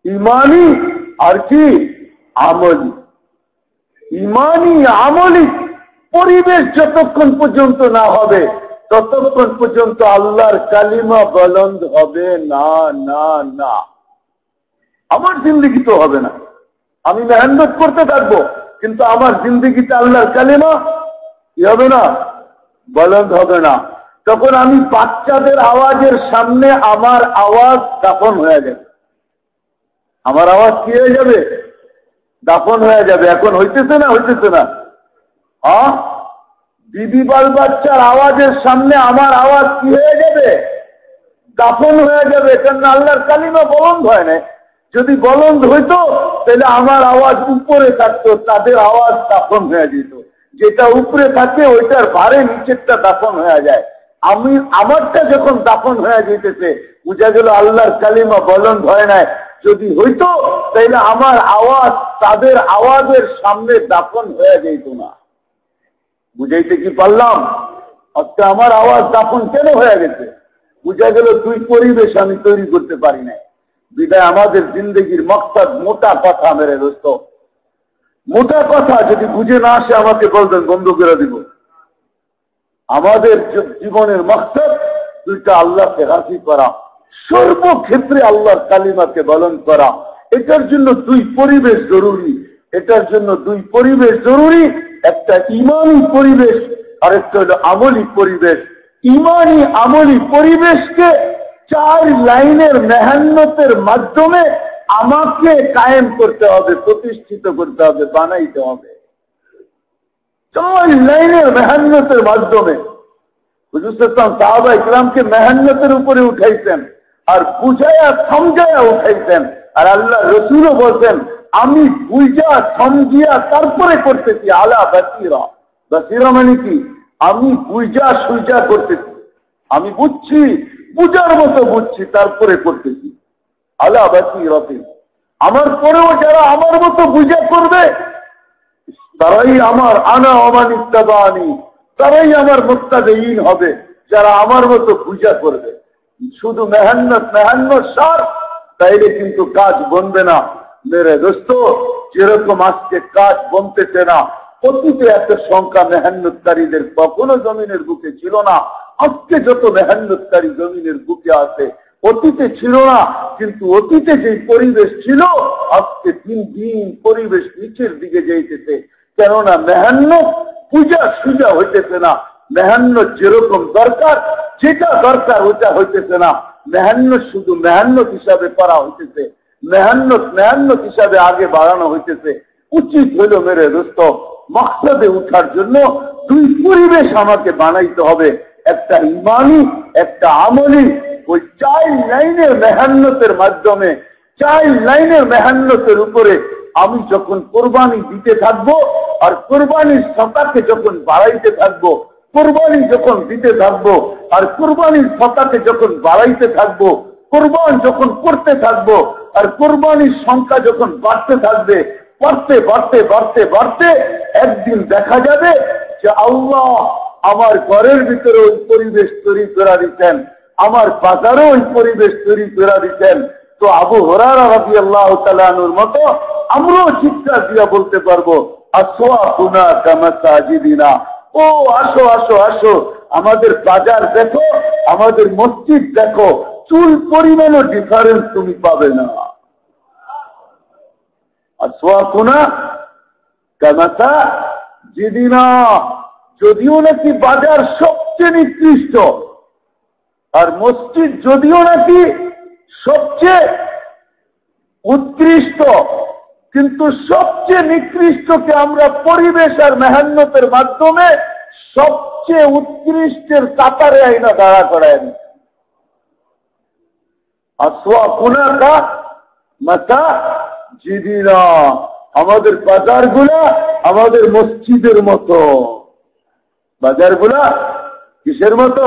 ইমানি আর কি আমলি। ইমানি আমলি পরিবেশ যতক্ষণ পর্যন্ত না হবে, ততক্ষণ পর্যন্ত আল্লাহর কালিমা বলন্দ হবে না, না, না। আমার জিন্দগি তো হবে না, আমি মেহনত করতে থাকবো, কিন্তু আমার জিন্দগিতে আল্লাহর কালিমা কি হবে না, বলন্দ হবে না। তখন আমি বাচ্চাদের আওয়াজের সামনে আমার আওয়াজ দাফন হয়ে যাবে। আমার আওয়াজ কি হয়ে যাবে, দাফন হয়ে যাবে। এখন হইতেছে না, হইতেছে না? হ্যাঁ, বিবি বাল বাচ্চার আওয়াজের সামনে আমার আওয়াজ কি হয়ে যাবে, দাফন হয়ে যাবে। কেন আল্লাহর কালিমা বলন্দ হয় না। যদি বলন্দ হইতো তাহলে আমার আওয়াজ উপরে থাকতো, তাদের আওয়াজ দাফন হয়ে যেত। যেটা উপরে থাকে ওইটার ভারে নিচেরটা দাফন হয়ে যায়। আমি আমারটা যখন দাফন হয়ে যেতেছে, বুঝা গেল আল্লাহর কালিমা বলন্দ হয় নাই। যদি হইতো তাহলে আমার আওয়াজ তাদের আওয়াজের সামনে দাফন হয়ে যেত না। বুঝাইতে কি পারলাম? আজকে আমার আওয়াজ দাফন কেন হয়ে গেছে? বুঝা গেল দুই পরিবেশ আমি তৈরি করতে পারি না। বিদায় আমাদের জিন্দগির মকসদ মোটা কথা, মেরে দোস্ত, মোটা কথা যদি বুঝে না আসে আমাকে বলবেন, বন্ধ করে দিব। আমাদের জীবনের মকসদ দুইটা, আল্লাহকে রাজি করা, সর্বক্ষেত্রে আল্লাহর কালিমাকে বলন্দ করা। এটার জন্য দুই পরিবেশ জরুরি, এটার জন্য দুই পরিবেশ জরুরি। একটা ইমানি পরিবেশ আর একটা হলো আমলি পরিবেশ। ইমানি আমলি পরিবেশকে 4 লাইনের মেহনতের মাধ্যমে আমাকে কায়েম করতে হবে, প্রতিষ্ঠিত করতে হবে, বানাইতে হবে। 4 লাইনের মেহনতের মাধ্যমে হুজুর সাহাবা ইকরামকে মেহনতের উপরে উঠাইছেন, আর বুঝায়া সমঝায়া উঠাইছেন। আর আল্লাহ রসুলও বলছেন, আমি বুঝা সমঝিয়া তারপরে করতেছি, আলা বাসিরা। বাসিরা মানে কি? আমি বুঝা সুজা করতেছি, আমি বুঝছি, বুঝার মতো বুঝছি, তারপরে করতেছি, আলা বাসিরাতিন। আমার পরেও যারা আমার মতো বুঝা করবে, তারাই আমার আনা অমানিত্তাবানি, তারাই আমার মুক্তাদিন হবে, যারা আমার মতো বুঝা করবে। শুধু মেহনত মেহনত সার, তাইলে কিন্তু কাজ বনবে না। মেরে দোস্ত, যেরকম আজকে কাজ বনতেছে না, অতীতে একটা সংখ্যা মেহনতকারীদের কখনো জমিনের বুকে ছিল না। আজকে যত মেহনতকারী জমিনের বুকে আছে, অতীতে ছিল না। কিন্তু অতীতে যে পরিবেশ ছিল, আজকে দিন দিন পরিবেশ নিচের দিকে যাইতেছে। কেননা মেহনত পূজা সুজা হইতেছে না। মেহনত যেরকম দরকার, যেটা দরকার ওটা হইতেছে না। মেহনত শুধু মেহনত হিসাবে করা হইতেছে, মেহনত হিসাবে আগে বাড়ানো হইতেছে। উচিত হইল মেরে দোস্ত, মকসদে উঠার জন্য দুই পরিবেশ আমাকে বানাইতে হবে, একটা ইমানি, একটা আমলি। ওই 4 লাইনের মেহনতের মাধ্যমে, 4 লাইনের মেহনতের উপরে আমি যখন কোরবানি দিতে থাকবো, আর কোরবানির সতাকে যখন বাড়াইতে থাকবো, কোরবানি যখন দিতে থাকবো, আর কোরবানির সতাকে যখন বাড়াইতে থাকবো, কোরবান যখন করতে থাকবো, আর কোরবানির সংখ্যা যখন বাড়তে থাকবে, বাড়তে বাড়তে বাড়তে বাড়তে একদিন দেখা যাবে যে আল্লাহ আমার ঘরের ভিতরে ওই পরিবেশ তৈরি করে দিতেন, আমার বাজারও ওই পরিবেশ তৈরি করে দিতেন। তো আবু হুরায়রা রাদিয়াল্লাহু তাআলা আনহুর মতো আমরাও চিৎকার দিয়ে বলতে পারবো, আসওয়াকুনা কামাসাজিদিনা, ও আসো আসো আসো, আমাদের বাজার দেখো, আমাদের মসজিদ দেখো, চুল পরিমাণও ডিফারেন্স তুমি পাবে না। আসওয়াকুনা কামাসাজিদিনা, যদিও নাকি বাজার সবচেয়ে নিকৃষ্ট, আর মসজিদ যদিও নাকি সবচেয়ে উৎকৃষ্ট, কিন্তু সবচেয়ে নিকৃষ্টকে আমরা পরিবেশ আর মেহনতের মাধ্যমে সবচেয়ে উৎকৃষ্টের কাতারে আইনা দাঁড়া করায় নি। আসওয়াকুনা মাসাজিদিনা, আমাদের বাজারগুলা আমাদের মসজিদের মতো। বাজারগুলা কিসের মতো?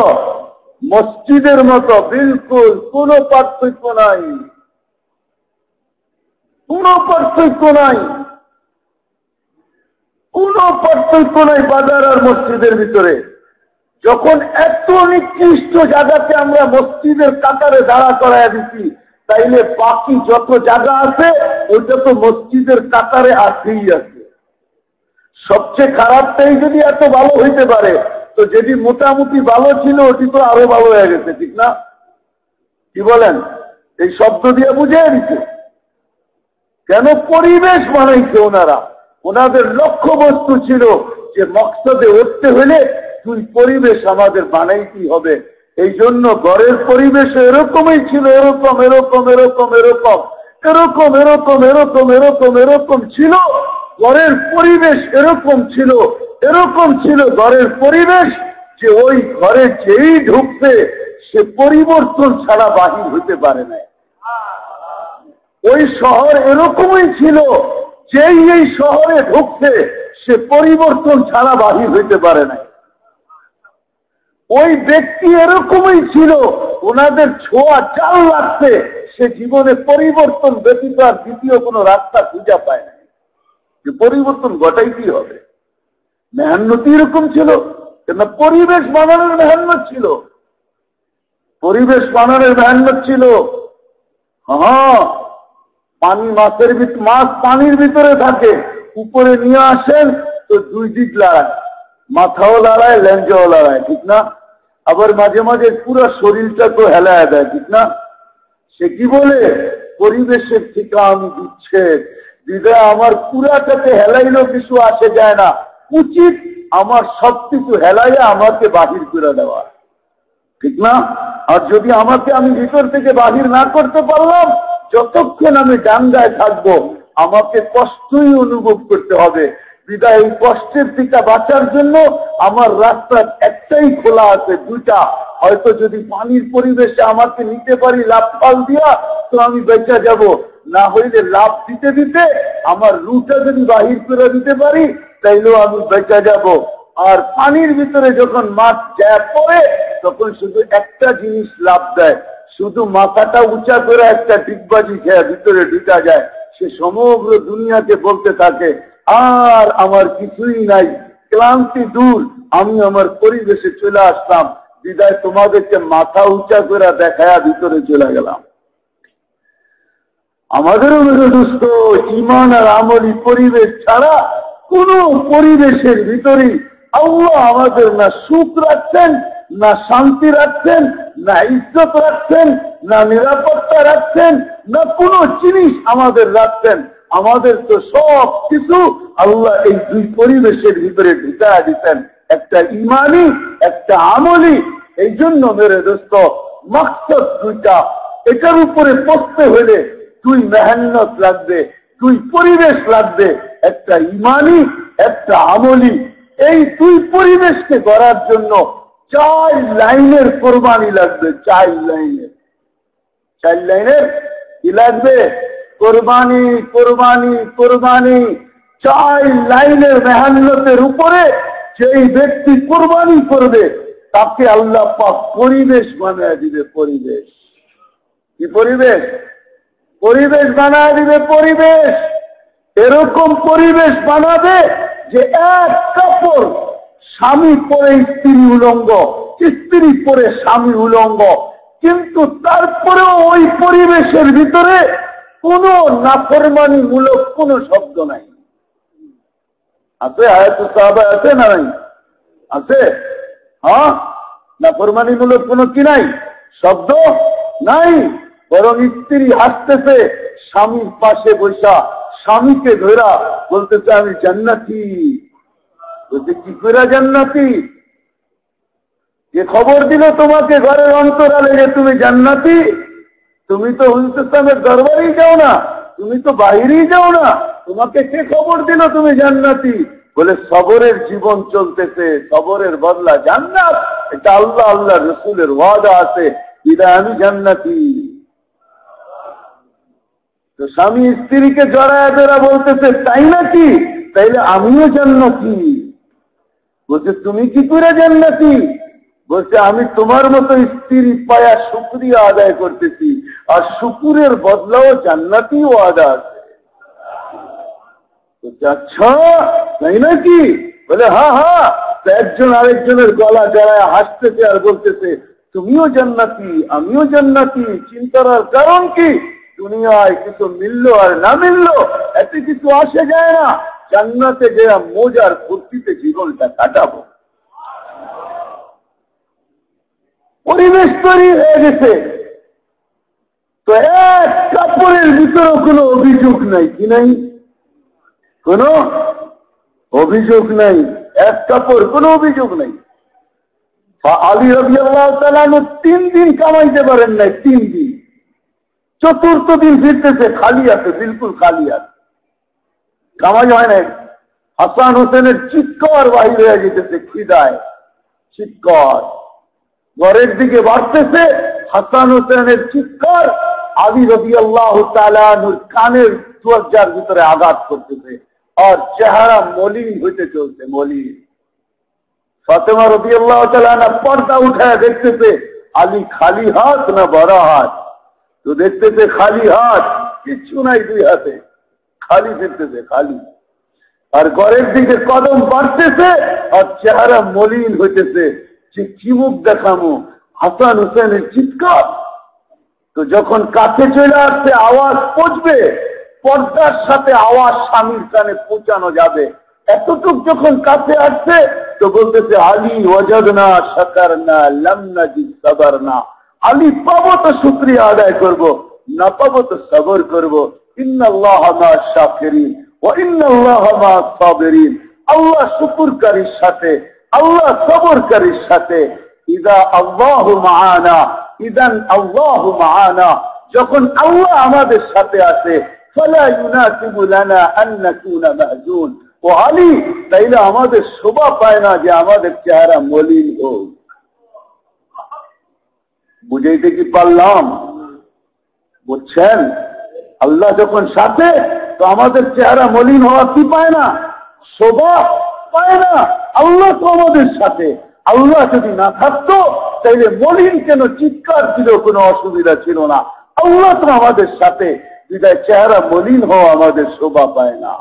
মসজিদের মতো। বিলকুল কোনো পার্থক্য নাই, কোনো পার্থক্য নাই, কোনো পার্থক্য নাই বাজার আর মসজিদের ভিতরে। যখন এত নিকৃষ্ট জায়গাতে আমরা মসজিদের কাতারে দাঁড়া করায় দিচ্ছি, তাইলে বাকি যত জায়গা আছে ওইটা তো মসজিদের কাতারে আছেই আছে। সবচেয়ে খারাপটাই যদি এত ভালো হইতে পারে, তো যেটি মোটামুটি ভালো ছিল ওটি তো আরো ভালো হয়ে গেছে, ঠিক না? কি বলেন? এই শব্দ দিয়ে বুঝিয়ে দিচ্ছে কেন পরিবেশ বানাইছে ওনারা। ওনাদের লক্ষ্য বস্তু ছিল যে মকসদে উঠতে হলে দুই পরিবেশ আমাদের বানাইতেই হবে। এই জন্য ঘরের পরিবেশ এরকমই ছিল, এরকম এরকম এরকম এরকম এরকম এরকম এরকম এরকম এরকম ছিল। ঘরের পরিবেশ এরকম ছিল, এরকম ছিল ঘরের পরিবেশ যে ওই ঘরে যেই ঢুকছে সে পরিবর্তন ছাড়া বাহির হতে পারে না। ওই শহর এরকমই ছিল, যেই এই শহরে ঢুকছে সে পরিবর্তন ছাড়া বাহির হইতে পারে না। ওই ব্যক্তি এরকমই ছিল, ওনাদের ছোঁয়া চাল লাগছে, সে জীবনে পরিবর্তন ব্যতীত আর দ্বিতীয় কোনো রাস্তা খুঁজে পায় না। যে পরিবর্তন ঘটাইতেই হবে। মেহান্নতি এরকম ছিল, কেন পরিবেশ বানানোর মেহান্নত ছিল, পরিবেশ বানানোর মেহান্নত ছিল। হ্যাঁ, পানি মাছের মাছ পানির ভিতরে থাকে, উপরে নিয়ে আসেন তো দুই দিক লড়ায়, মাথাও লড়ায়, লেঞ্জাও লড়ায়, ঠিক না? আবার মাঝে মাঝে পুরো শরীরটা তো হেলায় দেয়, ঠিক না? সে কি বলে, পরিবেশের থেকে আমি দিচ্ছে দিদা, আমার পুরাটাকে হেলাইলেও কিছু আসে যায় না, উচিত আমার সবকিছু হেলাইয়া আমাকে বাহির করে দেওয়া, ঠিক না? আর যদি আমাকে আমি ভিতর থেকে বাহির না করতে পারলাম, যতক্ষণ আমি ডাঙ্গায় থাকবো আমাকে কষ্টই অনুভব করতে হবে। বিদায় এই কষ্টের থেকে বাঁচার জন্য আমার রাস্তা একটাই খোলা আছে, দুটা। হয়তো যদি পানির পরিবেশে আমাকে নিতে পারি লাভ ফাল দিয়া, তো আমি বেঁচে যাব, না হইলে লাভ দিতে দিতে আমার রুটা যদি বাহির করে দিতে পারি তাইলেও আমি বেঁচে যাব। আর পানির ভিতরে যখন মাছ যা পড়ে তখন শুধু একটা জিনিস লাভ দেয়, শুধু মাথাটা উঁচা করে একটা ডিগবাজি খেয়ে ভিতরে ঢুকা যায়। সে সমগ্র দুনিয়াকে বলতে থাকে আর আমার কিছুই নাই, ক্লান্তি দূর, আমি আমার পরিবেশে চলে আসলাম, বিদায় তোমাদেরকে মাথা উঁচা করে দেখায়া ভিতরে চলে গেলাম। আমাদেরও মেরে দোস্ত, ইমান আর আমলি পরিবেশ ছাড়া কোন পরিবেশের ভিতরে আল্লাহ আমাদের না সুখ রাখছেন, না শান্তি রাখছেন, না ইজ্জত রাখছেন, না নিরাপত্তা রাখছেন, না কোনো জিনিস আমাদের রাখছেন। আমাদের তো সব কিছু আল্লাহ এই দুই পরিবেশের ভিতরে ঢুকায় দিতেন, একটা ইমানি, একটা আমলি। এই জন্য মেরে দোস্ত, মাকসাদ দুইটা, এটার উপরে পড়তে হলে দুই মেহনত লাগবে, দুই পরিবেশ লাগবে, একটা ইমানি, একটা আমলি। এই দুই পরিবেশকে গড়ার জন্য 4 লাইনের কোরবানি লাগবে, 4 লাইনের। 4 লাইনের কি লাগবে? কোরবানি, কোরবানি, কোরবানি। 4 লাইনের মেহনতের উপরে যেই ব্যক্তি কোরবানি করবে তাকে আল্লাহ পাক পরিবেশ বানায় দিবে। পরিবেশ কি পরিবেশ? পরিবেশ বানায় দিবে। পরিবেশ এরকম পরিবেশ বানাবে যে এক কাপড় স্বামী পরে স্ত্রী উলঙ্গ, স্ত্রী পরে স্বামী উলঙ্গ, কিন্তু তারপরেও ওই পরিবেশের ভিতরে কোন নাফরমানি মূলক কোন শব্দ নাই। আছে আয়াত সাহাবা আছে না নাই? আছে। হ্যাঁ, নাফরমানি মূলক কোন কি নাই, শব্দ নাই। বরং স্ত্রী হাসতেছে স্বামীর পাশে বসা, স্বামীকে ধরা বলতেছে আমি জান্নাতি। বলতে কি করে জান্নাতি? যে খবর দিল তোমাকে ঘরের অন্তরালে যে তুমি জান্নাতি? তুমি তো হুজুর ইসলামের দরবারেই যাও না, তুমি তো বাহিরেই যাও না, তোমাকে কে খবর দিল তুমি জান্নাতি? বলে সবরের জীবন চলতেছে, সবরের বদলা জান্নাত। এটা আল্লাহ আল্লাহ রসুলের ওয়াদা আছে, বিদায় আমি জান্নাতি। তো স্বামী স্ত্রীকে জড়ায় ধরা বলতেছে তাই নাকি? তাইলে আমিও জান্নাতি। বলছে তুমি কি করে জান্নাতি? বলছে আমি তোমার মতো স্ত্রী পায়া শুকরিয়া আদায় করতেছি, আর শুকুরের বদলাও জান্নাতি ওয়াদা আছে। আচ্ছা তাই নাকি? বলে হ্যাঁ হ্যাঁ। একজন আরেকজনের গলা জড়ায় হাসতেছে আর বলতেছে তুমিও জান্নাতি আমিও জান্নাতি। চিন্তার কারণ কি? দুনিয়ায় কিছু মিললো আর না মিললো এতে কিছু আসে যায় না। জান্নাতে যে মজার ফুর্তিতে জীবনটা কাটাবো। পরিবেশ তৈরি হয়ে গেছে, তো এক কাপড়ের ভিতরে কোনো অভিযোগ নাই। কি নাই? কোন অভিযোগ নাই। এক কাপড় কোনো অভিযোগ নাই। আলী রাদিয়াল্লাহু তাআলা 3 দিন কামাইতে পারেন নাই, 3 দিন। চতুর্থ দিন ফিরতেছে খালি আছে, বিলকুল খালি আছে, কামাই হয় নাই। হাসান হোসেনের চিৎকার বাহির হয়ে যেতেছে, খিদায় চিৎকার ঘরের দিকে বাড়তেছে। হাসান হোসেনের চিৎকার আলী রাদিয়াল্লাহু তাআলা আনহুর কানের দরজার ভিতরে আঘাত করতেছে, আর চেহারা মলিন হইতে চলছে, মলিন। ফাতেমা রাদিয়াল্লাহু তাআলা আনহা পর্দা উঠায় দেখতেছে আলী খালি হাত না ভরা হাত। তো দেখতেছে খালি হাত, কিচ্ছু নাই দুই হাতে, খালি ফিরতেছে, খালি। আর ঘরের দিকে কদম বাড়তেছে আর চেহারা মলিন হইতেছে। কি মুখ দেখামো? হাসান হোসেনের চিৎকার। তো যখন কাছে চলে আসছে, আওয়াজ পৌঁছবে, পর্দার সাথে আওয়াজ স্বামীর কানে পৌঁছানো যাবে, এতটুক যখন কাছে আসছে তো বলতেছে আলী ওয়াজাদনা শাকারনা লাম নাজিদ সাবারনা। আলী পাবো তো শুকরিয়া আদায় করব, না পাবো তো সবর করব। ইন্নাল্লাহা মা'আশ শাকিরিন ওয়া ইন্নাল্লাহা মা'আস সাবিরিন। আল্লাহ শুকরকারীর সাথে, আল্লাহ সবরকারীর সাথে। ইযা আল্লাহু মা'ানা ইদান আল্লাহু মা'ানা। যখন আল্লাহ আমাদের সাথে আছে, ফালা ইউনাসিবু লানা আন নাকুনা মাহজুন। ও আলী, তাইলে আমাদের শোভা পায় না যে আমাদের চেহারা মলিন হোক। বুঝাইতে কি পারলাম? বুঝছেন? আল্লাহ যখন সাথে, তো আমাদের চেহারা মলিন হওয়া কি পায় না? শোভা পায় না। আল্লাহ তো আমাদের সাথে। আল্লাহ যদি না থাকতো তাইলে মলিন কেন চিৎকার ছিল, কোনো অসুবিধা ছিল না। আল্লাহ তো আমাদের সাথে, বিদায় চেহারা মলিন হওয়া আমাদের শোভা পায় না।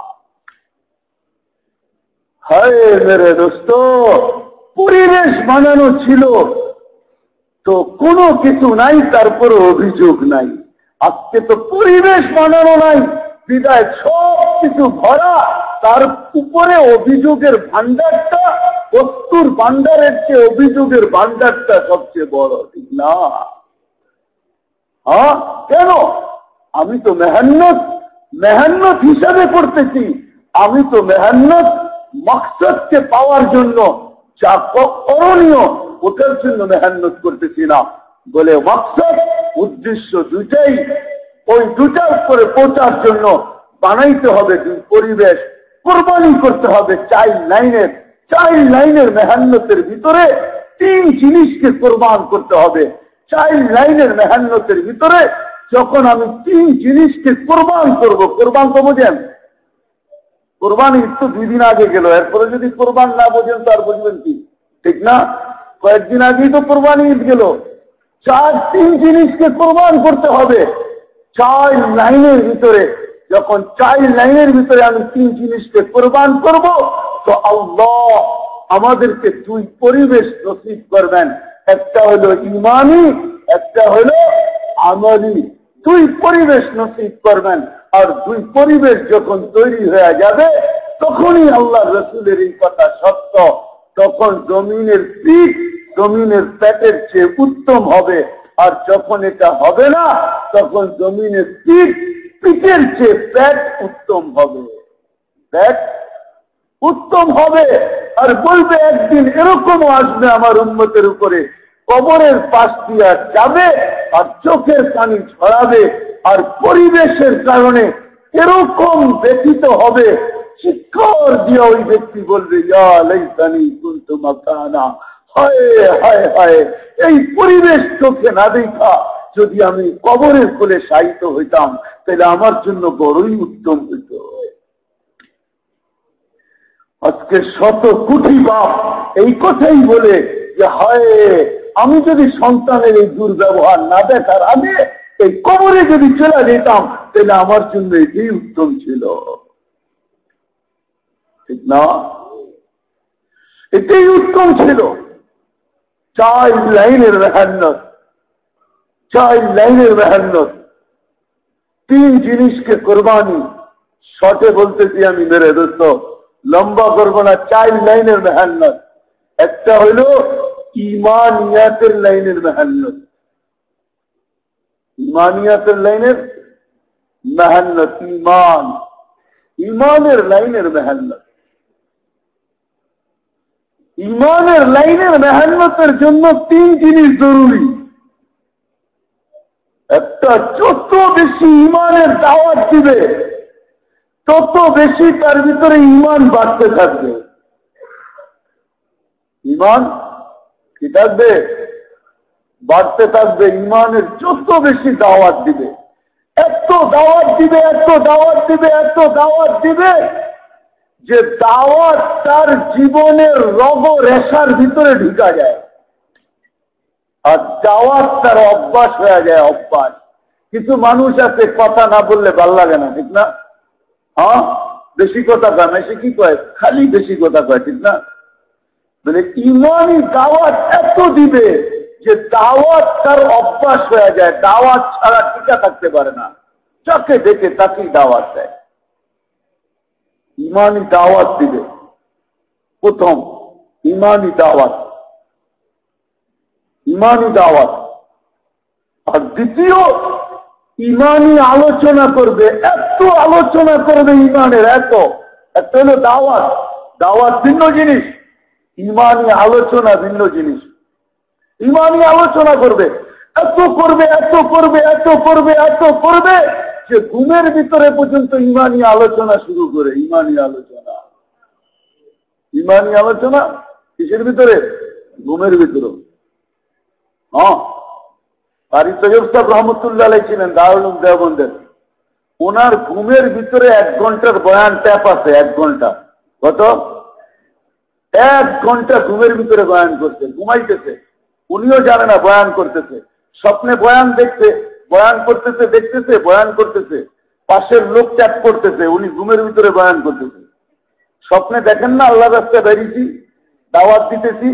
হায় মেরে দোস্ত, পরিবেশ বানানো ছিল তো কোনো কিছু নাই, তারপরে অভিযোগ নাই। আজকে তো পরিবেশ বানানো নাই, বিদায় সব কিছু ভরা, তার উপরে অভিযোগের ভান্ডারটা, বস্তুর ভান্ডারের চেয়ে অভিযোগের ভান্ডারটা সবচেয়ে বড়, ঠিক না? হ্যাঁ, কেন? আমি তো মেহনত হিসাবে করতেছি। আমি তো মেহনত মকসদকে পাওয়ার জন্য, যা করণীয় ওটার জন্য মেহনত করতেছি না। বলে মকসদ, উদ্দেশ্য দুটাই, ওই দুটার করে পৌঁছার জন্য বানাইতে হবে পরিবেশ, কোরবানি করতে হবে চাইল্ড লাইনের মেহনতের ভিতরে 3 জিনিসকে কোরবান করতে হবে। চাইল্ড লাইনের মেহনতের ভিতরে যখন আমি 3 জিনিসকে কোরবান করব, কোরবান তো বোঝেন, কোরবানি তো 2 দিন আগে গেল, এরপরে যদি কোরবান না বোঝেন তো আর বুঝবেন কি, ঠিক না? কয়েকদিন আগেই তো কোরবানি ঈদ গেল। 3 জিনিসকে কোরবান করতে হবে চাইল্ড লাইনের ভিতরে। যখন চাইল্ড লাইনের ভিতরে আমি 3 জিনিসকে কোরবান করব, তো আল্লাহ আমাদেরকে দুই পরিবেশ নসিব করবেন, একটা হলো ইমানি, একটা হলো আমলি। দুই পরিবেশ নসিব করবেন। আর দুই পরিবেশ যখন তৈরি হয়ে যাবে তখনই আল্লাহ রসুলের এই কথা সত্য, তখন জমিনের পিঠ জমিনের পেটের চেয়ে উত্তম হবে। আর যখন এটা হবে না তখন জমিনের পিঠ পিঠের চেয়ে পেট উত্তম হবে, পেট উত্তম হবে। আর বলবে একদিন এরকমও আসবে আমার উম্মতের উপরে, কবরের পাশ দিয়া যাবে আর চোখের পানি ছড়াবে, আর পরিবেশের কারণে এরকম ব্যথিত হবে, চিৎকার দিয়ে ওই ব্যক্তি বলবে ইয়া লাইতানি কুনতু মাকানা, হায় হায় হায়, এই পরিবেশ চোখে না দেখা যদি আমি কবরের কোলে শায়িত হইতাম তাহলে আমার জন্য বড়ই উত্তম হইত। আজকে শত কোটি বাপ এই কথাই বলে যে হায়, আমি যদি সন্তানের এই দুর্ব্যবহার না দেখার আগে এই কবরে যদি চলে যেতাম তাহলে আমার জন্য এটাই উত্তম ছিল। ঠিক না? এটাই উত্তম ছিল। চাইল্ড লাইনের মেহনত, চাইল্ড লাইনের মেহনত, তিন জিনিসকে কোরবানি। শর্টে বলতেছি আমি মেরে দোস্ত, লম্বা করবো না। চাইল্ড লাইনের মেহনত, একটা হইল ইমানিয়াতের লাইনের মেহনত, ইমানিয়াতের লাইনের মেহনত, ইমান, ইমানের লাইনের মেহনত। ইমানের লাইনের মেহনতের জন্য তিন জিনিস জরুরি। একটা, যত বেশি ইমানের দাওয়াত দিবে তত বেশি তার ভিতরে ইমান বাড়তে থাকবে। ইমান কি থাকবে? বাড়তে থাকবে। ইমানের যত বেশি দাওয়াত দিবে, এত দাওয়াত দিবে, এত দাওয়াত দিবে, এত দাওয়াত দিবে যে দাওয়াত তার জীবনের রগ রেশার ভিতরে ঢুকা যায়, আর দাওয়াত তার অভ্যাস হয়ে যায়, অভ্যাস। কিছু মানুষ আছে কথা না বললে ভাল লাগে না, ঠিক না? হ্যাঁ, বেশি কথা কয়, মেশি কি কয়, খালি বেশি কথা কয়, ঠিক না? মানে ইমানি দাওয়াত এত দিবে যে দাওয়াত তার অভ্যাস হয়ে যায়, দাওয়াত ছাড়া টিকা থাকতে পারে না, যাকে দেখে তাকেই দাওয়াত দেয়। ইমানি দাওয়াত দিবে, প্রথম ইমানি দাওয়াত, ইমানি দাওয়াত। আর দ্বিতীয়, ইমানি আলোচনা করবে, এত আলোচনা করবে ইমানের, এত। একটা হলো দাওয়াত, দাওয়াত ভিন্ন জিনিস, ইমানি আলোচনা ভিন্ন জিনিস। ইমানি আলোচনা করবে, এত করবে, এত করবে, এত করবে, এত করবে যে ঘুমের ভিতরে পর্যন্ত ইমানি আলোচনা শুরু করে। ইমানি আলোচনা, ইমানি আলোচনা কিসের ভিতরে? ঘুমের ভিতরে। হ্যাঁ, কারি তৈয়ব সাহেব রহমতুল্লাহ আলাইহি ছিলেন দারুল উলুম দেওবন্দের। ওনার ঘুমের ভিতরে 1 ঘন্টার বয়ান ট্যাপ আছে, 1 ঘন্টা। কত? 1 ঘন্টা ঘুমের ভিতরে বয়ান করছে, ঘুমাইতেছে, উনিও জানে না বয়ান করতেছে। স্বপ্নে বয়ান দেখতে, বয়ান করতেছে, দেখতেছে, বয়ান করতেছে, পাশের লোক চ্যাট করতেছে, উনি ঘুমের ভিতরে বয়ান করতেছে। স্বপ্নে দেখেন না আল্লাহ রাস্তায় বেরিয়েছি, দাওয়াত দিতেছি,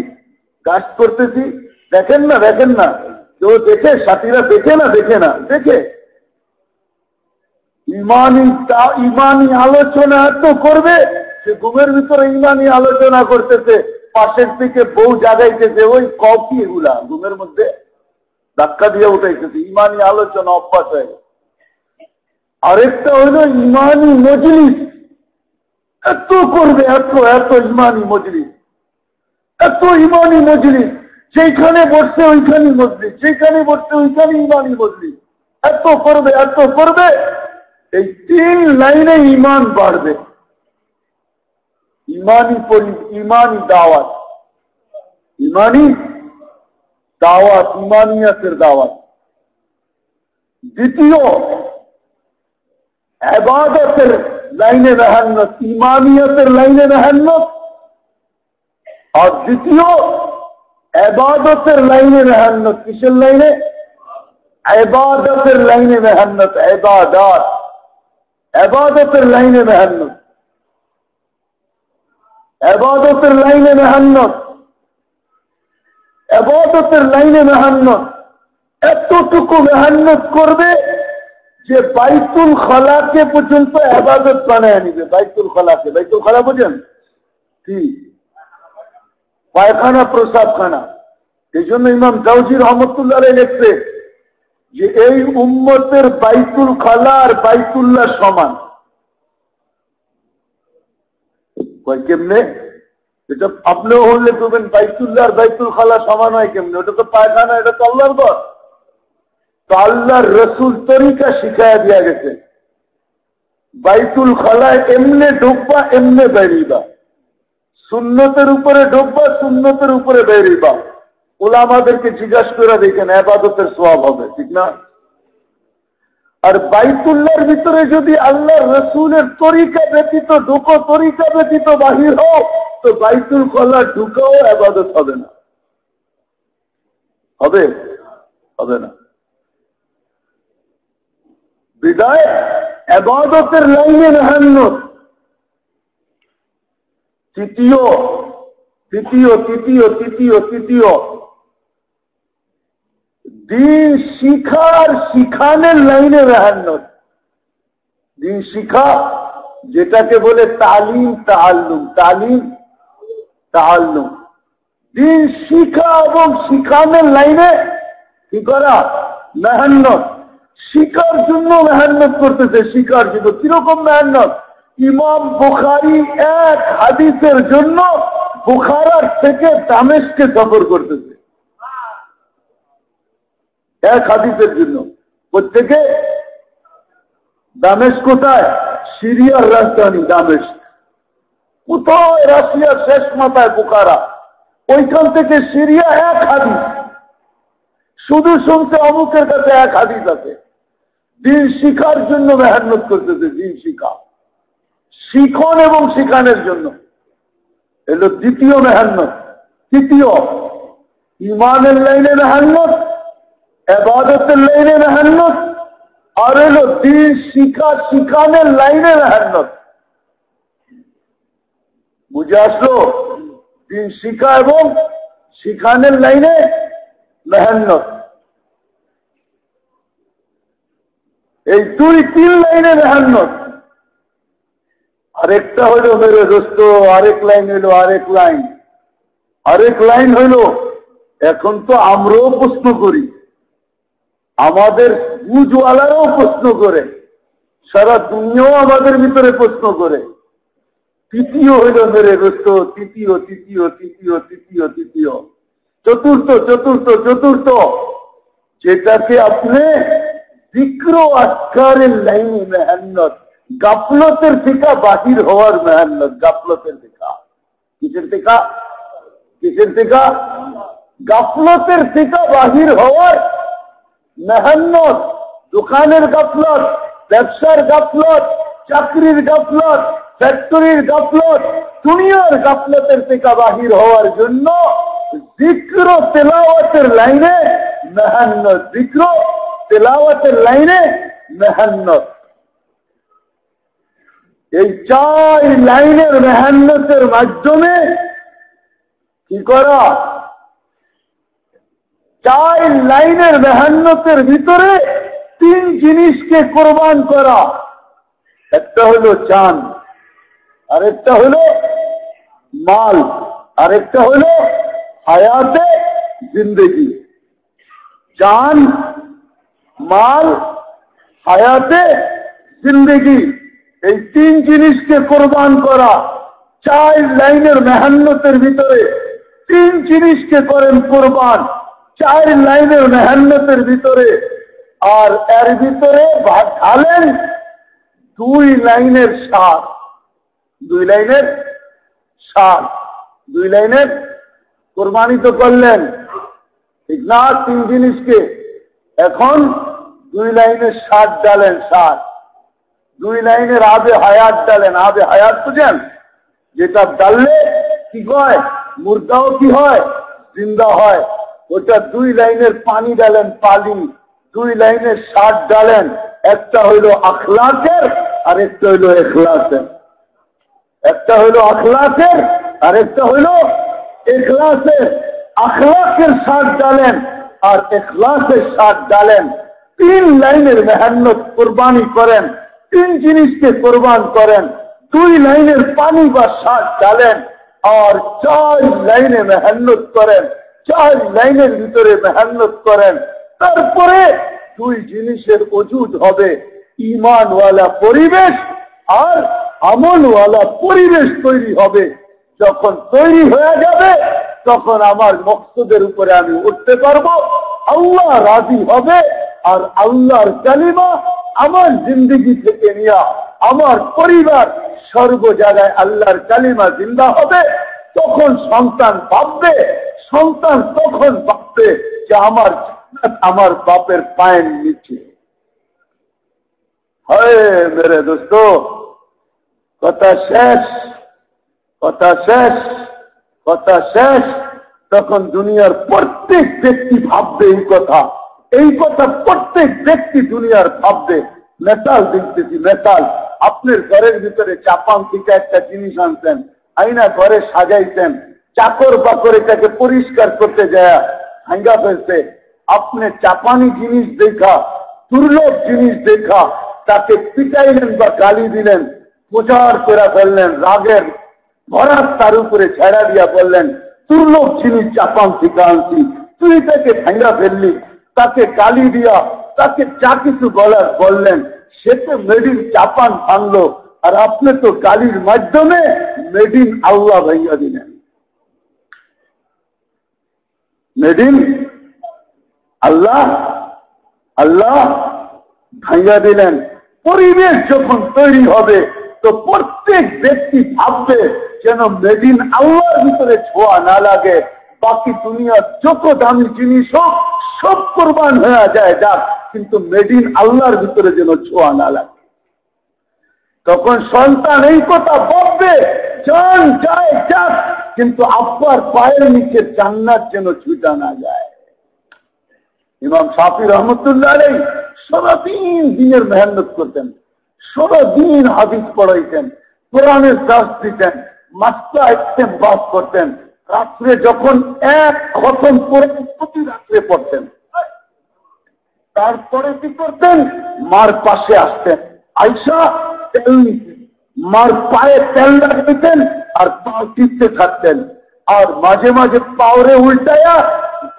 কাজ করতেছি, দেখেন না? দেখেন না? কেউ দেখে? সাথীরা দেখে না? দেখে না? দেখে। ইমানি আলোচনা এত করবে সে ঘুমের ভিতরে ইমানি আলোচনা করতেছে, পাশের থেকে বউ জাগাইতেছে, ওই কফি এগুলা ঘুমের মধ্যে ধাক্কা দিয়ে উঠাইতেছে। ইমানি আলোচনা অভ্যাস হয়ে গেছে। আরেকটা হইল ইমানি মজলিস, এত করবে, এত এত ইমানি মজলিস, এত ইমানি মজলিস, যেখানে বসছে ওইখানে মজলিস, যেখানে বসছে ওইখানে ইমানি মজলিস, এত করবে, এত করবে। এই 3 লাইনে ইমান বাড়বে। ইমানি দাওয়াত, ইমানি দাওয়াত, ইমানিয়াতের দাওয়াত। দ্বিতীয়, ইবাদতের লাইনে মেহনত, ইমানিয়াতের লাইনে মেহনত। আর দ্বিতীয়, ইবাদতের লাইনে মেহনত। কিসের লাইনে? ইবাদতের লাইনে মেহনত, ইবাদত, ইবাদতের লাইনে মেহনত। ইবাদতের লাইনে মেহান্নত, ইবাদতের লাইনে মেহান্নত, এতটুকু মেহান্নত করবে যে বাইতুল খলাকে পর্যন্ত ইবাদত বানায় নিবে। বাইতুল খলাকে, বাইতুল খলা বুঝেন কি? পায়খানা, প্রসাবখানা। এই জন্য ইমাম জাওজি রহমতুল্লাহ লিখছে যে এই উম্মতের বাইতুল খলা আর বাইতুল্লাহ সমান। কেমনে? এটা আপনিও হলে করবেন বাইতুল্লাহ আর বাইতুল খলা সমান হয় কেমনে? ওটা তো পায়খানা, এটা তো আল্লাহর ঘর। তো আল্লাহর রসুল তরিকা শিখাইয়া দিয়া গেছে, বাইতুল খলায় এমনে ঢুকবা, এমনে বেরিবা, সুন্নতের উপরে ঢুকবা, সুন্নতের উপরে বেরিবা। ওলামাদেরকে জিজ্ঞাসা করে দেখেন, ইবাদতের সওয়াব হবে, ঠিক না? আর বাইতুল্লাহর ভিতরে যদি আল্লাহর রসুলের তরিকা ব্যতীত ঢুকো, তরিকা ব্যতীত বাহির হও, তো বাইতুল খলা ঢুকাও ইবাদত হবে না। হবে? হবে না। বিদায় ইবাদতের লাইনে মেহান্নত। তৃতীয় দিন শিখার শিখানের লাইনে মেহান্নত। দিন শিখা, যেটাকে বলে তালিম তাআল্লুম, তালিম তাআল্লুম। দিন শিখা এবং শিখানের লাইনে কি করা? মেহান্নত। শিকার জন্য মেহান্নত করতেছে, শিকার জন্য। কিরকম মেহান্নত? ইমাম বুখারী এক হাদিসের জন্য বুখারার থেকে দামেস্কে সফর করতেছে, এক হাদিসের জন্য। প্রত্যেকে দামেস্ক কোথায়? সিরিয়ার রাজধানী দামেস্ক। কোথায়? রাশিয়ার শেষ মাথায় বুখারা। ওইখান থেকে সিরিয়া এক হাদিস। শুধু শুনতে অমুকের কাছে এক হাদিস আছে। দিন শিখার জন্য মেহনত করতেছে, দিন শিখা, শিখন এবং শিখানের জন্য। এলো দ্বিতীয় মেহনত। তৃতীয়, ইমানের লাইনে মেহনত, ইবাদতের লাইনে মেহনত, আর এলো দিন শিখা শিখানের লাইনে মেহনত। বুঝে আসলো? দিন শিখা এবং শিখানের লাইনে মেহনত। এই দুই তিন লাইনে মেহনত। আরেকটা হইল মেরে দোস্ত, আরেক লাইন হইল, আরেক লাইন হইল, এখন তো আমরাও প্রশ্ন করি, আমাদের বুঝওয়ালারাও প্রশ্ন করে, সারা দুনিয়াও আমাদের ভিতরে প্রশ্ন করে। তৃতীয় হইল মেরে দোস্ত, তৃতীয়, চতুর্থ, যেটাকে আপনি যিকর ও আজকারের লাইনে মেহনত, গাফলতের থেকে বাহির হওয়ার মেহনত। গাফলতের থেকে, কিসের থেকে? গাফলতের থেকে বাহির হওয়ার মেহনত। দোকানের গাফলত, ব্যবসার গাফলত, চাকরির গাফলত, ফ্যাক্টরির গাফলত, দুনিয়ার গাফলতের থেকে বাহির হওয়ার জন্য যিকর ও তেলাওয়াতের লাইনে মেহনত। যিকর ও তেলাওয়াতের লাইনে মেহনত। এই চার লাইনের মেহনতের মাধ্যমে কি করা? চার লাইনের মেহনতের ভিতরে তিন জিনিসকে কোরবান করা। একটা হলো জান, আরেকটা হলো মাল, আরেকটা হলো হায়াতে জিন্দেগি। জান, মাল, হায়াতে জিন্দেগি, এই তিন জিনিসকে কোরবান করা। চার লাইনের মেহনতের ভিতরে তিন জিনিসকে করেন কোরবান, চার লাইনের মেহনতের ভিতরে। আর এর ভিতরে ঢালেন দুই লাইনের সার, দুই লাইনের সার, দুই লাইনের কোরবানি তো করলেন, ঠিক না? তিন জিনিসকে এখন দুই লাইনের সার ডালেন, সার। দুই লাইনের আবে হায়াত ডালেন, আবে হায়াত বুঝেন? যেটা ডাললে কি হয়? মুর্দাও কি হয়? জিন্দা হয়। ওটা দুই লাইনের পানি ডালেন, পানি। দুই লাইনের সার ডালেন, একটা হইল আখলাকের আর একটা হইল এখলাসের। একটা হইল আখলাকের আরেকটা হইল ইখলাসে আখলাকের সাথ ডালেন আর ইখলাসের সাথ ডালেন। 3 লাইনের মেহনত কুরবানি করেন, 3 জিনিসকে কোরবান করেন। 2 লাইনের পানি বা সাথ ডালেন আর 4 লাইনে মেহনত করেন, 4 লাইনের ভিতরে মেহনত করেন। তারপরে 2 জিনিসের ওজুদ হবে, ঈমানওয়ালা পরিবেশ আর আমলওয়ালা পরিবেশ তৈরি হবে। যখন তৈরি হয়ে যাবে তখন আমার মকসুদের উপরে আমি উঠতে পারবো, আল্লাহ রাজি হবে। আর আল্লাহর কালিমা আমার জিন্দগি থেকে নিয়া আমার পরিবার সর্ব জায়গায় আল্লাহর কালিমা জিন্দা হবে। তখন সন্তান ভাববে, সন্তান তখন ভাববে যে আমার বাপের পায়ের নিচে। হয় মেরে দোস্ত, কথা শেষ, কথা শেষ, কথা শেষ। তখন দুনিয়ার প্রত্যেক ব্যক্তি ভাববে এই কথা, এই কথা প্রত্যেক ব্যক্তি দুনিয়ার ভাববে। মেটাল দেখতেছি, মেটাল। আপনার ঘরের ভিতরে চাপান থেকে একটা জিনিস আনতেন, আইনা ঘরে সাজাইতেন, চাকর বাকর এটাকে পরিষ্কার করতে যায় ভাঙ্গা ফেলছে। আপনি চাপানি জিনিস দেখা, দুর্লভ জিনিস দেখা তাকে পিটাইলেন বা গালি দিলেন, প্রচার করে ফেললেন, রাগের ভরাত তার উপরে ছেড়া দিয়া বললেন, দুর্লভ জিনিস চাপান থেকে আনছি, তুই তাকে ভাঙ্গা ফেললি। তাকে গালি দিয়া তাকে যা কিছু বলার বললেন, সে তো মেড ইন জাপান ভাঙলো, আর আপনি তো গালির মাধ্যমে মেড ইন আল্লাহ ভাইয়া দিলেন, মেড ইন আল্লাহ আল্লাহ ভাইয়া দিলেন। পরিবেশ যখন তৈরি হবে তো প্রত্যেক ব্যক্তি ভাববে যেন মেড ইন আল্লাহর ভিতরে ছোঁয়া না লাগে। বাকি দুনিয়ার যত দামি জিনিস হোক সব কোরবান হয়ে যায় যাক, কিন্তু মেড ইন আল্লাহর ভিতরে যেন ছোঁয়া না লাগে। তখন সন্তান এই কথা ভাববে, জান যায় যাক, কিন্তু আব্বার পায়ের নিচে জান্নাত যেন ছুটা না যায়। ইমাম শাফি রহমতুল্লাহ আলাইহি সারাদিন দিনের মেহনত করতেন, সারাদিন হাদিস পড়াইতেন, কোরআনের দাস দিতেন, মাসলা ইস্তেমবাদ করতেন। রাত্রে যখন 1 খতম করে প্রতি রাত্রে পড়তেন, তারপরে কি করতেন, মার পাশে আসতেন, আয়সা তেল নিতেন, মার পায়ে তেল লাগাইতেন আর পা টিপতে থাকতেন। আর মাঝে মাঝে পাওরে উল্টায়া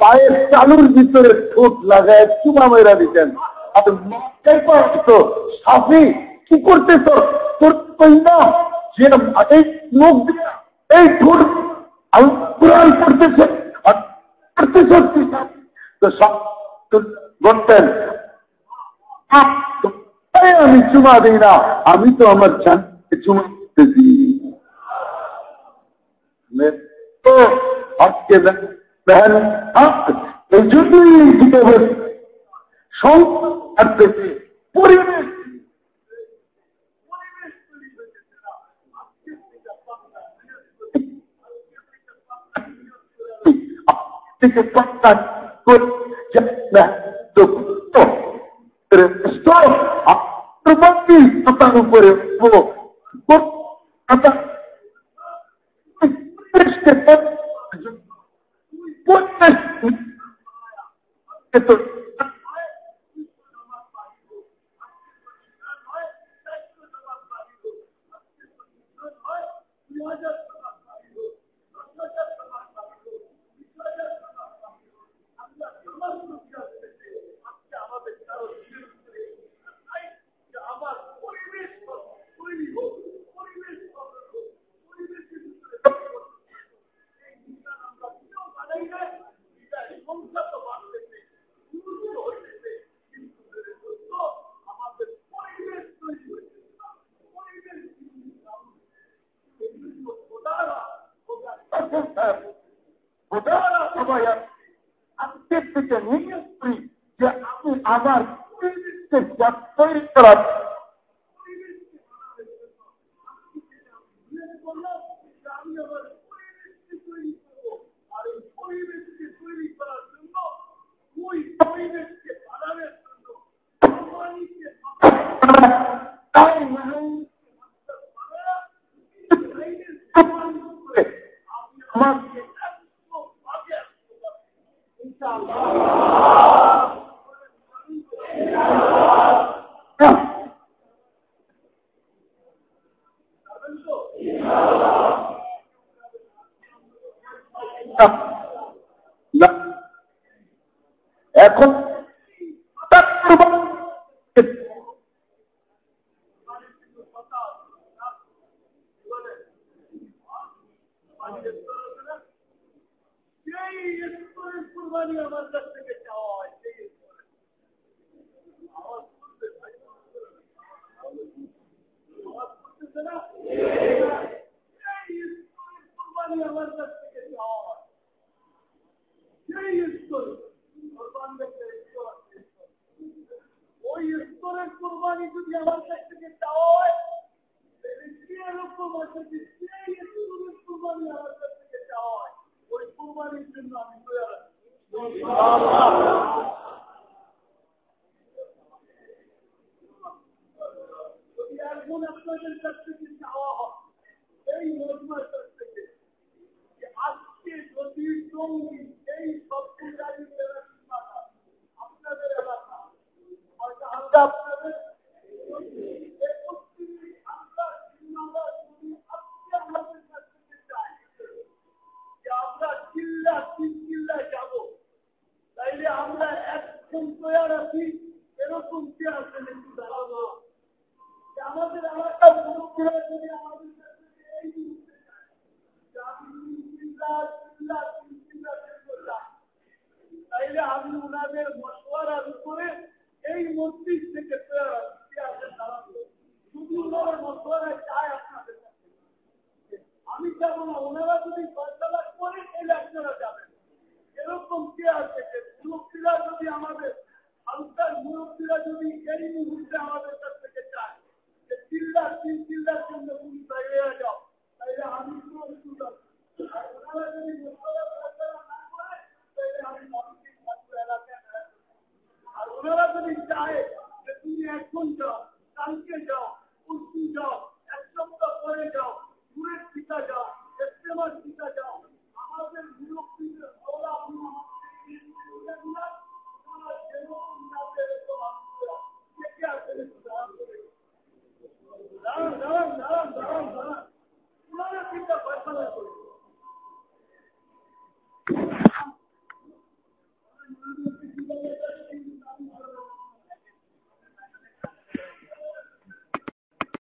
পায়ের চালুর ভিতরে ঠোঁট লাগায় চুমা মেরা দিতেন। আর মাথায় পারতো, সাফি কি করতে তোর কইনা যে এই মুখ দিয়া এই ঠোঁট কোরআন পড়তেছে আর পড়তেছে তো সব বলতেন, আমি চুমা দিই না, আমি তো আমার জানতে চুমা দিতেছি। তো আজকে বহন এই জন্যই সংস্কৃতি পরিবেশ থেকে আপনার উপরে যে আমি আমার তৈরি করার এখন কুরবানি আমার কাছ থেকে চাওয়া হয় কুরবানি আমার কাছ থেকে চাওয়া হয় ওই স্তরের কুরবানি যদি আমার কাছ থেকে চাওয়া হয় কুরবানি আমার কাছ থেকে চাওয়া হয় ওই কুরবানির জন্য আমি যদি এখন আপনাদের কাছ থেকে চাওয়া হয় এই মজমার কাছ থেকে আজকে যদি জঙ্গি এই সবগুলি আপনাদের এলাকা হয়তো আমরা আপনাদের আমরা চিল্লা তিন চিল্লায় যাবো তাইলে আমরা একদম তৈরি আছি এরকম কে আছেন একটু জানাবো আমাদের এলাকার মুরব্বীরা যদি আমাদের এই তাইলে আমি ওনাদের মশওয়ারার উপরে এই মসজিদ থেকে শুধু ওনারা মশওয়ারায় চায় আপনাদের আমি যাবো না ওনারা যদি ফয়সালা করে তাহলে আপনারা যাবেন এরকম কে আছে যে মুরব্বীরা যদি আমাদের হালকার মুরব্বীরা যদি এই মুহূর্তে আমাদের কাছ থেকে চায় যে চিল্লা তিন চিল্লার জন্য তুমি বাইরে যাও তাইলে আমি ওনারা যদি মশওয়ারা ফয়সালা না করে তাইলে আমি মানসিক থাকবো এলাকায় আর ওনারা যদি চায় যে তুমি এখন যাও কালকে যাও পরশু যাও এক সপ্তাহ পরে যাও